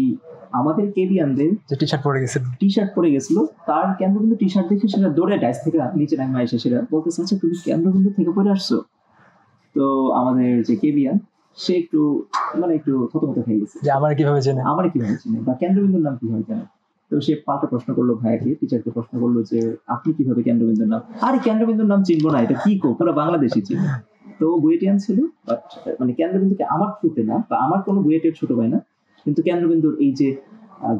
আমাদের কেবিয়ানদের যে টি শার্ট পরে গেছিল, তার কেন্দ্রবিন্দু টি শার্ট দেখে সেটা দৌড়ে ডাইস থেকে নিচে নামে এসে সেটা বলতেছে, আচ্ছা তুমি কেন্দ্রবিন্দু থেকে পড়ে আসছো? তো আমাদের যে কেবিয়ান সে একটু মানে একটু থতমত হয়ে গেছে যে আমার কিভাবে চেনে, বা কেন্দ্রবিন্দুর নাম কিভাবে জানে। তো সে পাল্টা প্রশ্ন করলো ভাইয়াকে, টিচারকে প্রশ্ন করলো যে আপনি কিভাবে কেন্দ্রবিন্দুর নাম? আরে কেন্দ্রবিন্দুর নাম চিনবো না, এটা কি পুরো বাংলাদেশি চিনবো। তো বুয়েটিয়ান ছিল, বাট মানে কেন্দ্রবিন্দুকে আমার থ্রুতে না, বা আমার কোনো বুয়েটের ছোট ভাই না, কিন্তু কেন্দ্রবিন্দুর এই যে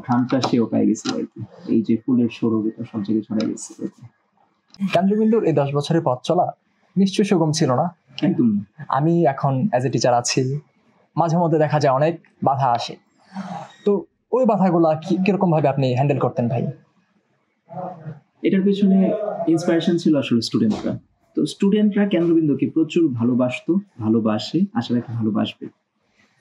ঘ্রাণটা সেও পাই গেছিল আর কি, এই যে ফুলের সৌরভ এটা সব জায়গায় ছড়াই গেছে। কেন্দ্রবিন্দুর এই 10 বছরের পথ চলা নিশ্চয়ই সুগম ছিল না। একদম। আমি এখন অ্যাজ এ টিচার আছি, মাঝে মধ্যে দেখা যায় অনেক বাধা আসে, তো ওই বাধাগুলা কিরকম ভাবে আপনি হ্যান্ডেল করতেন ভাই? এটার পেছনে ইন্সপিরেশন ছিল আসলে স্টুডেন্টরা। তো স্টুডেন্টরা কেন্দ্রবিন্দুকে প্রচুর ভালোবাসে, আশা রাখি ভালোবাসবে।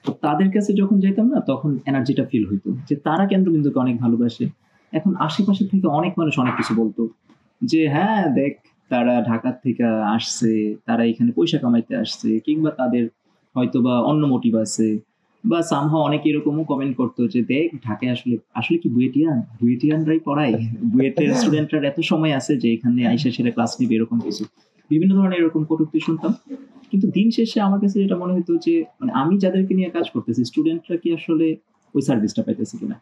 তো তাদের কাছে যখন যেতাম না, তখন এনার্জিটা ফিল হইতো যে তারা কেন্দ্রবিন্দুকে অনেক ভালোবাসে। এখন আশেপাশে থেকে অনেক মানুষ অনেক কিছু বলতো যে হ্যাঁ দেখ, তারা ঢাকা থেকে আসছে, তারা এখানে পয়সা কামাইতে আসছে, কিংবা তাদের হয়তো বা অন্য মোটিভ আছে, বা সামহাও অনেকে এরকমও কমেন্ট করতো যে দেখ ঢাকায় আসলে কি বুয়েটিয়ানরাই পড়ায়, বুয়েটের স্টুডেন্টরা এত সময় আছে যে এখানে আইসা সেটা ক্লাস নিবে, এরকম কিছু বিভিন্ন ধরনের এরকম কটূক্তি শুনতাম। কিন্তু দিন শেষে আমার কাছে যেটা মনে হতো যে মানে আমি যাদেরকে নিয়ে কাজ করতেছি, স্টুডেন্টরা কি আসলে ওই সার্ভিসটা পাইতেছে কিনা,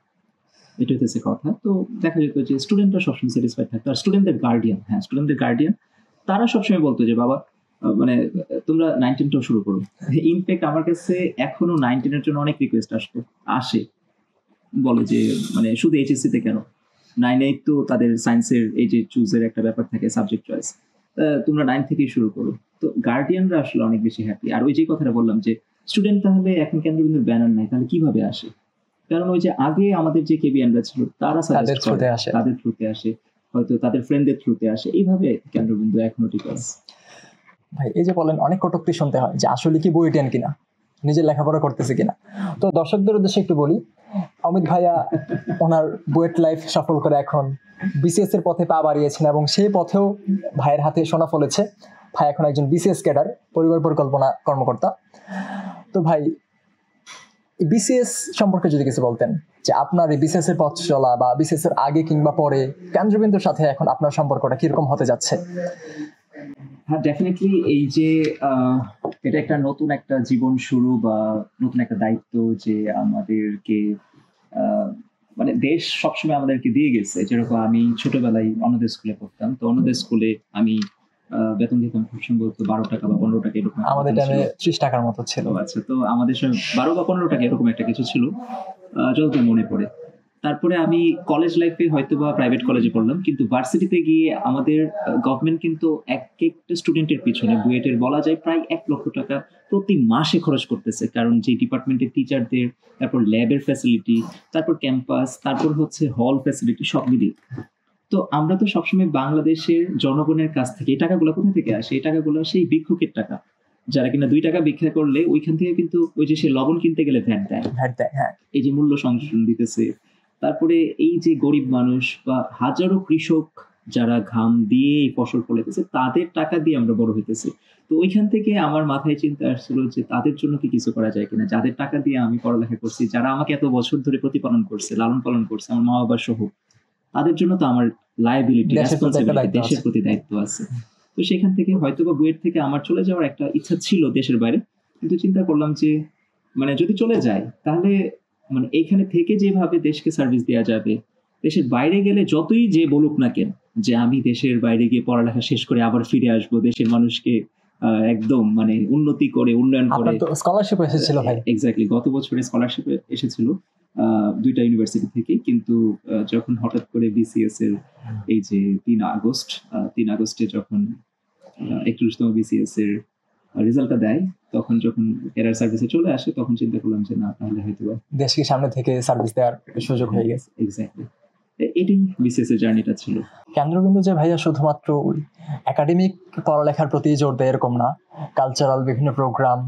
এটা হচ্ছে কথা। তো দেখা যেত যে স্টুডেন্টরা সবসময় স্যাটিসফাইড থাকতো, আর স্টুডেন্টদের গার্ডিয়ান তারা সবসময় বলতো যে বাবা মানে তোমরা 19টাও শুরু করো। ইনফ্যাক্ট আমার কাছে এখনো 19-এর জন্য অনেক রিকোয়েস্ট আসে, বলে যে মানে শুধু এইচএসসি তে কেন, 9-এ তো তাদের সায়েন্সের এই যে চুজের একটা ব্যাপার থাকে, সাবজেক্ট চয়েস, তোমরা 9 থেকেই শুরু করো। তো গার্ডিয়ানরা আসলে অনেক বেশি হ্যাপি। আর ওই যে কথাটা বললাম যে স্টুডেন্ট তাহলে এখন কেন্দ্রবিন্দুর ব্যানার নাই, তাহলে কিভাবে আসে? কারণ ওই যে আগে আমাদের যে কেবিয়ানরা ছিল তারা তাদের থ্রুতে আসে, হয়তো তাদের ফ্রেন্ডদের থ্রুতে আসে, এইভাবে কেন্দ্রবিন্দু এখনো ঠিক আছে। ভাই এই যে বলেন অনেক কটূক্তি শুনতে হয় যে আসলে কি বুয়েটিয়ান কিনা, নিজের লেখাপড়া করতেছে কিনা। তো দর্শকদের উদ্দেশ্যে একটু বলি, অমিত ভাইয়া ওনার বুয়েট লাইফ সফল করে এখন বিসিএস এর পথে পা বাড়িয়েছেন, এবং সেই পথেও ভাইয়ের হাতে সোনা ফলেছে। ভাই এখন একজন বিসিএস ক্যাডার, পরিবার পরিকল্পনা কর্মকর্তা। তো ভাই বিসিএস সম্পর্কে যদি কিছু বলতেন, যে আপনার এই বিসিএস এর পথ চলা বা বিসিএস এর আগে কিংবা পরে কেন্দ্রবিন্দুর সাথে এখন আপনার সম্পর্কটা কিরকম হতে যাচ্ছে? হ্যাঁ, ডেফিনেটলি এই যে এটা একটা নতুন একটা জীবন শুরু বা নতুন একটা দায়িত্ব যে আমাদেরকে মানে দেশ সবসময় আমাদেরকে দিয়ে গেছে। যেরকম আমি ছোটবেলায় অন্যদের স্কুলে পড়তাম, তো অন্যদের স্কুলে আমি বেতন দিতাম খুব সম্ভবত 12 টাকা বা 15 টাকা এরকম একটা আমাদের বেতন টাইমে ছিল। 30 টাকার মতো ছিল। আচ্ছা, তো আমাদের সময় 12 বা 15 টাকা এরকম একটা কিছু ছিল, যতদূর মনে পড়ে। তারপরে আমি কলেজ লাইফে হয়তো বা প্রাইভেট কলেজে পড়লাম, কিন্তু ভার্সিটিতে গিয়ে আমাদের গভর্নমেন্ট কিন্তু এক একটা স্টুডেন্টের পিছনে বুয়েটের বলা যায় প্রায় 1 লক্ষ টাকা প্রতি মাসে খরচ করতেছে। কারণ যে ডিপার্টমেন্টের টিচারদের, তারপর ল্যাবের ফ্যাসিলিটি, তারপর ক্যাম্পাস, তারপর হচ্ছে হল ফ্যাসিলিটি সব মিলিয়ে। তো আমরা তো সবসময় বাংলাদেশের জনগণের কাছ থেকে এই টাকাগুলো কোথা থেকে আসে? এই টাকাগুলো সেই ভিক্ষুকের টাকা, যারা কিনা 2 টাকা ভিক্ষা করলে ওইখান থেকে কিন্তু ওই যে সে লবণ কিনতে গেলে ভ্যাট দেয়, ভ্যাট দেয়, হ্যাঁ। এই যে মূল্য সংযোজন দিতেছে। তারপরে এই যে গরিব মানুষ বা হাজারো কৃষক যারা ঘাম দিয়ে এই ফসল ফলাইতেছে, তাদের টাকা দিয়ে আমরা বড় হইতেছি। তো ওইখান থেকে আমার মাথায় চিন্তা আসছিল যে তাদের জন্য কি কিছু করা যায় কিনা, যাদের টাকা দিয়ে আমি পড়ালেখা করছি, যারা আমাকে এত বছর ধরে প্রতিপালন করছে, লালন পালন করছে, আমার মা বাবা সহ, তাদের জন্য তো আমার লায়াবিলিটি, দেশের প্রতি একটা রেসপন্সিবিলিটি, দায়িত্ব দেশের আছে। প্রতি দায়িত্ব আছে। তো সেখান থেকে হয়তো বা বুয়েট থেকে আমার চলে যাওয়ার একটা ইচ্ছা ছিল দেশের বাইরে, কিন্তু চিন্তা করলাম যে মানে যদি চলে যায় তাহলে মানে এইখানে থেকে যেভাবে দেশকে সার্ভিস দেওয়া যাবে, দেশের বাইরে গেলে যতই যে বলুক না কেন যে আমি দেশের বাইরে গিয়ে পড়ালেখা শেষ করে আবার ফিরে আসবো, দেশের মানুষকে একদম মানে উন্নতি করে, উন্নয়ন করে। আপনার তো স্কলারশিপ এসেছিল ভাই। এক্স্যাক্টলি, গত বছরে স্কলারশিপ এসেছিল 2টা ইউনিভার্সিটি থেকে, কিন্তু যখন হঠাৎ করে বিসিএস এর এই যে 3 আগস্টে যখন 31তম বিসিএস এর রেজাল্টটা দেয়, তখন যখন এরার সার্ভিসে চলে আসে, তখন চিন্তা করলাম যে না, তাহলে হয়তো দেশকে সামনে থেকে সার্ভিস দেওয়ার সুযোগ হয়ে গেছে। এক্স্যাক্টলি এটাই বিসিএস এর জার্নিটা ছিল। কেন্দ্রবিন্দু যে ভাইয়া শুধুমাত্র একাডেমিক পড়ালেখার প্রতি জোর দেয় এরকম না, কালচারাল বিভিন্ন প্রোগ্রাম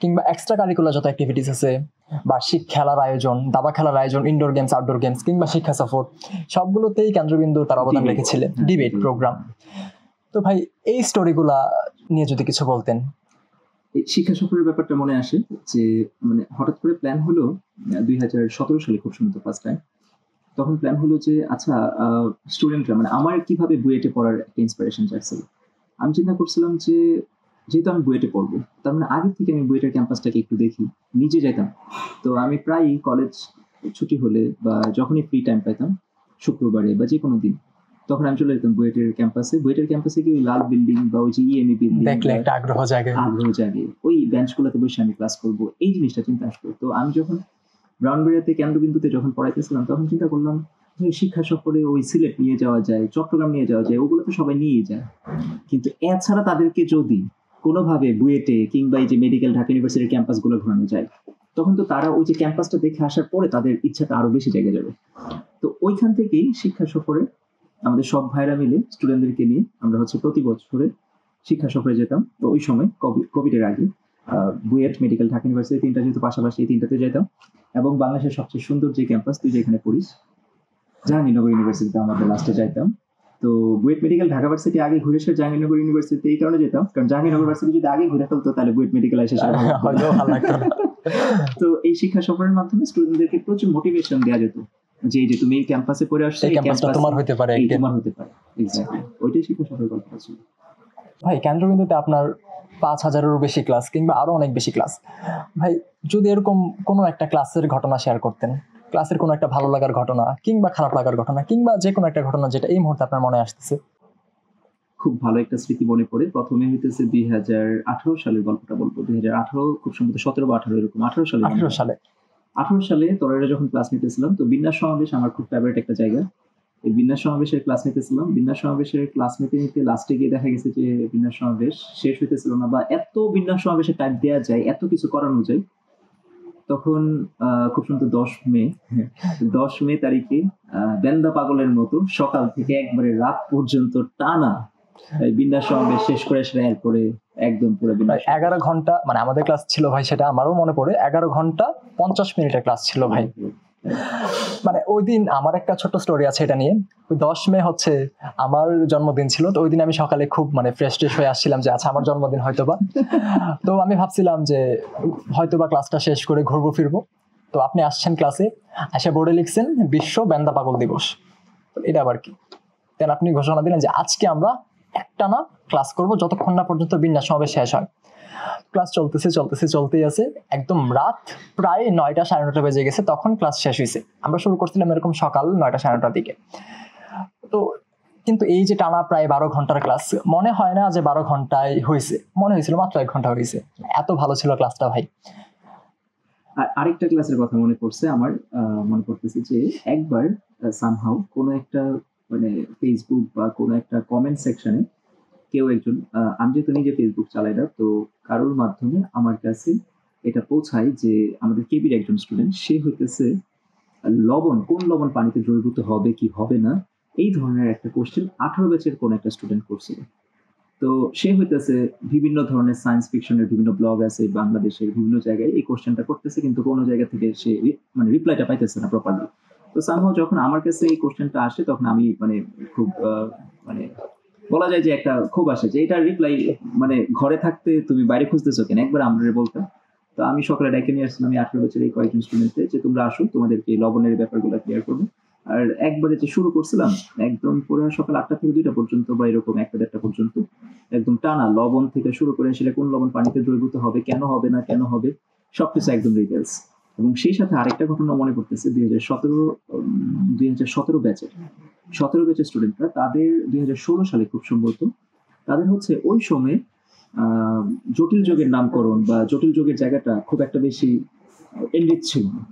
কিংবা এক্সট্রা কারিকুলার যত অ্যাক্টিভিটিস আছে, বার্ষিক খেলার আয়োজন, দাবা খেলার আয়োজন, ইনডোর গেমস, আউটডোর গেমস কিংবা শিক্ষা সফর, সবগুলোতেই কেন্দ্রবিন্দু তার অবদান Debate, রেখেছিলেন। হ্যাঁ, ডিবেট প্রোগ্রাম। তো ভাই এই স্টোরিগুলা নিয়ে যদি কিছু বলতেন। এই শিক্ষা সফরের ব্যাপারটা মনে আসে যে মানে হঠাৎ করে প্ল্যান হলো 2017 সালে, খুব সম্ভবত ফার্স্ট টাইম। তখন প্ল্যান হলো যে আচ্ছা, স্টুডেন্টরা মানে আমার কিভাবে বুয়েটে পড়ার একটা ইন্সপিরেশন চাইছিল। আমি চিন্তা করছিলাম যে যেহেতু আমি বুয়েটে পড়বো, তার মানে আগে থেকে আমি বুয়েটের ক্যাম্পাসটাকে একটু দেখি, নিজে যেতাম। তো আমি প্রায়ই কলেজ ছুটি হলে বা যখনই ফ্রি টাইম পাইতাম, শুক্রবারে বা যে কোনো দিন, তখন আমি চলে যেতাম বুয়েটের ক্যাম্পাসে। বুয়েটের ক্যাম্পাসে কি ওই লাল বিল্ডিং বা ওই যে ইএমই দেখলে বিল্ডিং একটা আগ্রহ জাগে। ওই বেঞ্চগুলোতে বসে আমি ক্লাস করবো, এই জিনিসটা চিন্তা আসতো। তো আমি যখন ব্রাউনবাড়িয়াতে কেন্দ্রবিন্দুতে যখন পড়াইতেছিলাম, তখন চিন্তা করলাম যে শিক্ষা সফরে ওই সিলেট নিয়ে যাওয়া যায়, চট্টগ্রাম নিয়ে যাওয়া যায়, ওগুলো তো সবাই নিয়ে যায়, কিন্তু এছাড়া তাদেরকে যদি কোনোভাবে বুয়েটে কিংবা এই যে মেডিকেল ঢাকা ইউনিভার্সিটির ক্যাম্পাসগুলো ঘোরানো যায়, তখন তো তারা ওই যে ক্যাম্পাসটা দেখে আসার পরে তাদের ইচ্ছাটা আরো বেশি জায়গা যাবে। তো ওইখান থেকেই শিক্ষা সফরে আমাদের সব ভাইরা মিলে স্টুডেন্টদেরকে নিয়ে আমরা হচ্ছে প্রতি বছরে শিক্ষা সফরে যেতাম। তো ওই সময় কোভিডের আগে বুয়েট, মেডিকেল, ঢাকা ইউনিভার্সিটি, তিনটা যেহেতু পাশাপাশি, এই তিনটাতে যেতাম। এবং বাংলাদেশের সবচেয়ে সুন্দর যে ক্যাম্পাস, তুই যেখানে পড়িস, জাহাঙ্গীরনগর ইউনিভার্সিটিতে আমাদের লাস্টে যাইতাম। তো বুয়েট মেডিকেল ঢাকা ভার্সিটি আগে ঘুরে এসে জাহাঙ্গীরনগর ইউনিভার্সিটি এই কারণে যেতাম, কারণ জাহাঙ্গীরনগর ভার্সিটি যদি আগে ঘুরে ফেলতো তাহলে বুয়েট মেডিকেল এসে হয়তো ভালো লাগতো না। তো এই শিক্ষা সফরের মাধ্যমে স্টুডেন্টদেরকে প্রচুর মোটিভেশন দেওয়া যেত যে এই যে তুমি এই ক্যাম্পাসে পড়ে আসছো, এই ক্যাম্পাসটা তোমার হতে পারে এই একদিন। তোমার হতে পারে। এক্স্যাক্টলি, ওইটাই শিক্ষা সফরের গল্পটা ছিল। ভাই কেন্দ্রবিন্দুতে আপনার 5,000-এরও বেশি ক্লাস কিংবা আরো অনেক বেশি ক্লাস। ভাই যদি এরকম কোনো একটা ক্লাসের ঘটনা শেয়ার করতেন, ক্লাসের কোনো একটা ভালো লাগার ঘটনা কিংবা খারাপ লাগার ঘটনা কিংবা যে কোনো একটা ঘটনা যেটা এই মুহূর্তে আপনার মনে আসতেছে। খুব ভালো একটা স্মৃতি মনে পড়ে। প্রথমে হইতেছে 2018 সালের গল্পটা বলবো। 2018 খুব সম্ভবত 17 বা 18 এরকম, 18 সালে 18 সালে 18 সালে তোরারা যখন ক্লাস নিতেছিলাম, তো বিন্যাস সমাবেশ আমার খুব ফেভারিট একটা জায়গা। এই বিন্যাস সমাবেশের ক্লাস নিতেছিলাম। বিন্যাস সমাবেশের ক্লাস নিতে নিতে লাস্টে গিয়ে দেখা গেছে যে বিন্যাস সমাবেশ শেষ হইতেছিল না, বা এত বিন্যাস সমাবেশের টাইম দেওয়া যায়, এত কিছু করানো যায়। তখন খুব সুন্দর 10 মে তারিখে বেন্দা পাগলের মতো সকাল থেকে একবারে রাত পর্যন্ত টানা এই বিন্যাস সমাবেশ শেষ করে এসে এরপরে একদম পুরো বিন্যাস 11 ঘন্টা, মানে আমাদের ক্লাস ছিল ভাই, সেটা আমারও মনে পড়ে, 11 ঘন্টা 50 মিনিটের ক্লাস ছিল ভাই। মানে ওই দিন আমার একটা ছোট্ট স্টোরি আছে এটা নিয়ে। ওই 10 মে হচ্ছে আমার জন্মদিন ছিল। তো ওই দিন আমি সকালে খুব মানে ফ্রেশ হয়ে আসছিলাম যে আচ্ছা আমার জন্মদিন হয়তোবা। তো আমি ভাবছিলাম যে হয়তোবা ক্লাসটা শেষ করে ঘুরবো ফিরবো। তো আপনি আসছেন ক্লাসে, এসে বোর্ডে লিখছেন বিশ্ব বেন্দা পাগল দিবস। তো এটা আবার কি? দেন আপনি ঘোষণা দিলেন যে আজকে আমরা একটানা ক্লাস করব যতক্ষণ না পর্যন্ত বিন্যাস সমাবেশ শেষ হয়। ক্লাস চলতেই আছে, একদম রাত প্রায় 9টা 9:30 বেজে গেছে, তখন ক্লাস শেষ হয়েছে। আমরা শুরু করছিলাম এরকম সকাল 9টা 9:30 দিকে। তো কিন্তু এই যে টানা প্রায় 12 ঘন্টার ক্লাস, মনে হয় না যে 12 ঘন্টায় হয়েছে, মনে হয়েছিল মাত্র 1 ঘন্টা হয়েছে। এত ভালো ছিল ক্লাসটা ভাই। আর আরেকটা ক্লাসের কথা মনে পড়ছে আমার, মনে পড়তেছে যে একবার সামহাউ কোনো একটা মানে ফেসবুক বা কোনো একটা কমেন্ট সেকশনে কেউ একজন, আমি যেহেতু নিজে ফেসবুক চালাই না, তো কারোর মাধ্যমে আমার কাছে এটা পৌঁছায় যে আমাদের কেবির একজন স্টুডেন্ট, সে হইতেছে লবণ, কোন লবণ পানিতে দ্রবীভূত হবে কি হবে না, এই ধরনের একটা কোশ্চেন 18 ব্যাচের কোন একটা স্টুডেন্ট করছিল। তো সে হইতেছে বিভিন্ন ধরনের সায়েন্স ফিকশনের বিভিন্ন ব্লগ আছে বাংলাদেশের বিভিন্ন জায়গায়, এই কোশ্চেনটা করতেছে কিন্তু কোনো জায়গা থেকে সে মানে রিপ্লাইটা পাইতেছে না প্রপারলি। তো সামহাউ যখন আমার কাছে এই কোশ্চেনটা আসে তখন আমি মানে খুব মানে বলা যায় যে একটা খুব আসে যে এটা রিপ্লাই মানে ঘরে থাকতে তুমি বাইরে খুঁজতেছো কেন, একবার আমরা বলতাম। তো আমি সকালে ডেকে নিয়ে আসছিলাম আমি 18 বছরের এই কয়েকজন স্টুডেন্টকে যে তোমরা আসো, তোমাদেরকে লবণের ব্যাপারগুলো ক্লিয়ার করবো। আর একবারে যে শুরু করছিলাম একদম পুরো সকাল 8টা থেকে 2টা পর্যন্ত বা এরকম 1টা-1:30 পর্যন্ত একদম টানা লবণ থেকে শুরু করে সেটা কোন লবণ পানিতে দ্রবীভূত হবে, কেন হবে না, কেন হবে, সবকিছু একদম ডিটেলস। এবং সেই সাথে আরেকটা ঘটনা মনে পড়তেছে 2017 ব্যাচের 17 ব্যাচের স্টুডেন্টরা তাদের 2016 সালে খুব সম্ভবত তাদের হচ্ছে ওই সময় জটিল যোগের নামকরণ বা জটিল যোগের জায়গাটা খুব একটা বেশি এনরিচ ছিল না।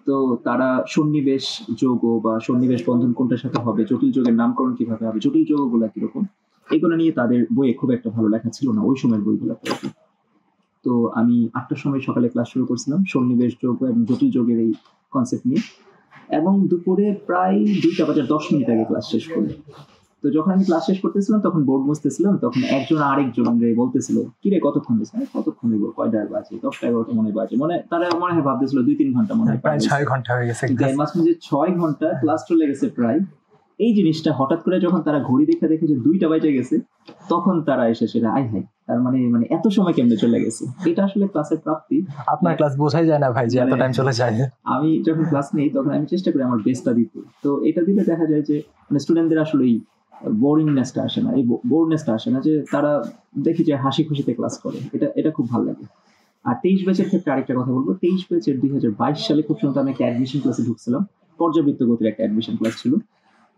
তো তারা সন্নিবেশ যোগ বা সন্নিবেশ বন্ধন কোনটার সাথে হবে, জটিল যোগের নামকরণ কিভাবে হবে, জটিল যোগগুলা কিরকম, এগুলো নিয়ে তাদের বইয়ে খুব একটা ভালো লেখা ছিল না ওই সময়ের বইগুলোতে। তো আমি 8টার সময় সকালে ক্লাস শুরু করছিলাম সন্নিবেশ যোগ এবং জটিল যোগের এই কনসেপ্ট নিয়ে, এবং দুপুরে প্রায় 2টা বাজার 10 মিনিট আগে ক্লাস শেষ করি। তো যখন আমি ক্লাস শেষ করতেছিলাম তখন বোর্ড মুছতেছিলাম, তখন একজন আরেকজন বলতেছিল কিরে কতক্ষণ হয়েছে, কতক্ষণ হইব, কয়টার বাজে, 10টা-11টা মনে বাজে, মানে তারা মনে হয় ভাবতেছিল 2-3 ঘন্টা মনে হয়, প্রায় 6 ঘন্টা হয়ে গেছে। মাঝখানে 6 ঘন্টা ক্লাস চলে গেছে প্রায়। এই জিনিসটা হঠাৎ করে যখন তারা ঘড়ি দেখে যে 2টা বাজে গেছে, তখন তারা এসে সেটা আই হাই, তার মানে এত সময় কেমনে চলে গেছে। এটা আসলে ক্লাসের প্রাপ্তি। আপনার ক্লাস বোঝাই যায় না ভাই যে এত টাইম চলে যায়। আমি যখন ক্লাস নেই তখন আমি চেষ্টা করি আমার বেস্টটা দিতে, তো এটা দিলে দেখা যায় যে মানে স্টুডেন্টদের আসলে এই বোরিংনেসটা আসে না, এই বোরনেসটা আসে না, যে তারা দেখি যে হাসি খুশিতে ক্লাস করে, এটা খুব ভালো লাগে। আর 23 ব্যাচের ক্ষেত্রে আরেকটা কথা বলবো, 23 ব্যাচের 2022 সালে খুব সুন্দর আমি একটা অ্যাডমিশন ক্লাসে ঢুকছিলাম, পর্যাবৃত্ত গতির একটা অ্যাডমিশন ক্লাস ছিল।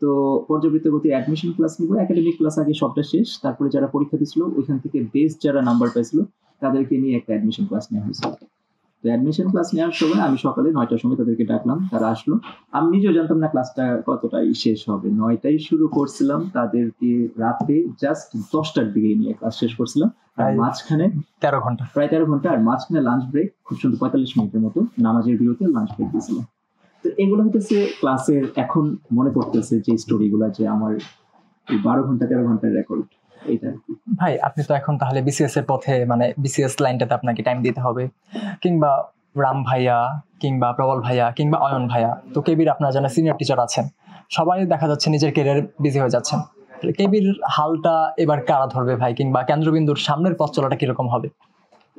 তো পর্যাবৃত্ত গতির অ্যাডমিশন ক্লাস নিব, একাডেমিক ক্লাস আগে সবটা শেষ, তারপরে যারা পরীক্ষা দিয়েছিল ওইখান থেকে বেস্ট যারা নাম্বার পাইছিল তাদেরকে নিয়ে একটা অ্যাডমিশন ক্লাস নেওয়া হয়েছিল। তো অ্যাডমিশন ক্লাস নেওয়ার সময় আমি সকালে 9টার সময় তাদেরকে ডাকলাম, তারা আসলো। আমি নিজেও জানতাম না ক্লাসটা কতটাই শেষ হবে, 9টায় শুরু করছিলাম, তাদেরকে রাতে জাস্ট 10টার দিকে নিয়ে ক্লাস শেষ করছিলাম। আর মাঝখানে 13 ঘন্টা, প্রায় 13 ঘন্টা, আর মাঝখানে লাঞ্চ ব্রেক খুব সুন্দর 45 মিনিটের মতো নামাজের বিরতি লাঞ্চ ব্রেক দিয়েছিলাম। তো এগুলো হইতেছে ক্লাসের এখন মনে পড়তেছে যে স্টোরিগুলো, যে আমার এই 12 ঘন্টা 13 ঘন্টার রেকর্ড এইটা। ভাই আপনি তো এখন তাহলে বিসিএস এর পথে, মানে বিসিএস লাইনটাতে আপনাকে টাইম দিতে হবে, কিংবা রাম ভাইয়া কিংবা প্রবল ভাইয়া কিংবা অয়ন ভাইয়া, তো কেবির আপনারা যারা সিনিয়র টিচার আছেন সবাই দেখা যাচ্ছে নিজের ক্যারিয়ার বিজি হয়ে যাচ্ছেন। কেবির হালটা এবার কারা ধরবে ভাই, কিংবা কেন্দ্রবিন্দুর সামনের পথ চলাটা কিরকম হবে?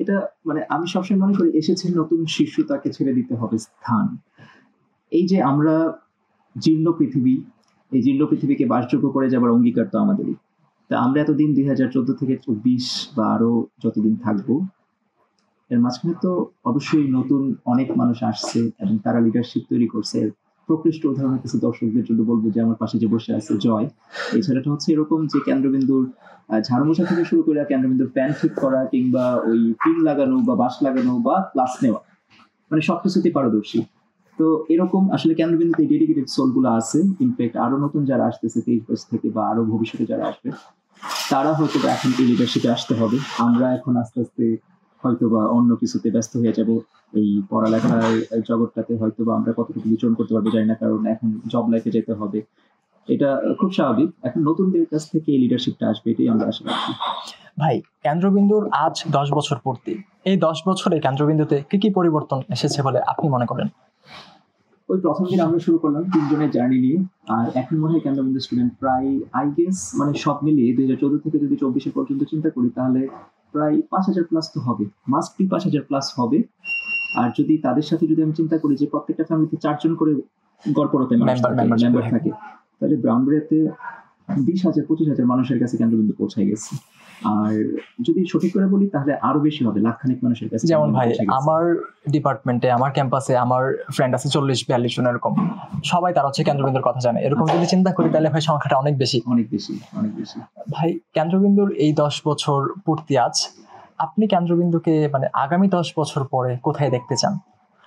এটা মানে আমি সবসময় মনে করি এসেছে নতুন শিশু, তাকে ছেড়ে দিতে হবে স্থান। এই যে আমরা জীর্ণ পৃথিবী, এই জীর্ণ পৃথিবীকে বাসযোগ্য করে যাবার অঙ্গীকার তো আমাদেরই। তা আমরা এতদিন 2014 থেকে 24 বা আরো যতদিন থাকবো, এর মাঝখানে তো অবশ্যই নতুন অনেক মানুষ আসছে এবং তারা লিডারশিপ তৈরি করছে। প্রকৃষ্ট উদাহরণ কিছু দর্শকদের জন্য বলবো যে আমার পাশে যে বসে আছে জয়, এই ছেলেটা হচ্ছে এরকম যে কেন্দ্রবিন্দুর ঝাড়ু মোছা থেকে শুরু করে কেন্দ্রবিন্দুর প্যান ঠিক করা কিংবা ওই টিন লাগানো বা বাঁশ লাগানো বা ক্লাস নেওয়া, মানে সবকিছুতেই পারদর্শী। তো এরকম আসলে কেন্দ্রবিন্দুতে ডেডিকেটেড সোল গুলো আছে। ইনফ্যাক্ট আরো নতুন যারা আসতেছে 23 বছর থেকে বা আরো ভবিষ্যতে যারা আসবে, তারা হয়তো এখন এই লিডারশিপে আসতে হবে। আমরা এখন আস্তে আস্তে হয়তো বা অন্য কিছুতে ব্যস্ত হয়ে যাব, এই পড়ালেখার জগৎটাতে হয়তো বা আমরা কতটুকু বিচরণ করতে পারবো জানি না, কারণ এখন জব লাইফে যেতে হবে, এটা খুব স্বাভাবিক। এখন নতুনদের কাছ থেকে এই লিডারশিপটা আসবে, এটাই আমরা আশা রাখি। ভাই কেন্দ্রবিন্দুর আজ 10 বছর পূর্তি, এই 10 বছরে কেন্দ্রবিন্দুতে কি কি পরিবর্তন এসেছে বলে আপনি মনে করেন? ওই প্রথম দিন আমরা শুরু করলাম 3 জনের জার্নি নিয়ে, আর এখন মনে হয় কেন্দ্রবিন্দু স্টুডেন্ট প্রায় আই গেস মানে সব মিলিয়ে 2014 থেকে যদি 24 পর্যন্ত চিন্তা করি তাহলে প্রায় 5000 প্লাস তো হবে, মাস্ট বি 5000 প্লাস হবে। আর যদি তাদের সাথে যদি আমি চিন্তা করি যে প্রত্যেকটা ফ্যামিলিতে 4 জন করে গড়পড়তে মেম্বার থাকে, তাহলে ব্রাউনবাড়িয়াতে 20,000-25,000 মানুষের কাছে কেন্দ্রবিন্দু পৌঁছায় গেছে। আর যদি সঠিক করে বলি তাহলে আরো বেশি হবে, লাখখানেক মানুষের কাছে। যেমন ভাই আমার ডিপার্টমেন্টে আমার ক্যাম্পাসে আমার ফ্রেন্ড আছে 40-42 জন এরকম, সবাই তারা হচ্ছে কেন্দ্রবিন্দুর কথা জানে। এরকম যদি চিন্তা করি তাহলে ভাই সংখ্যাটা অনেক বেশি। অনেক বেশি, অনেক বেশি। ভাই কেন্দ্রবিন্দুর এই 10 বছর পূর্তি আজ, আপনি কেন্দ্রবিন্দুকে মানে আগামী 10 বছর পরে কোথায় দেখতে চান?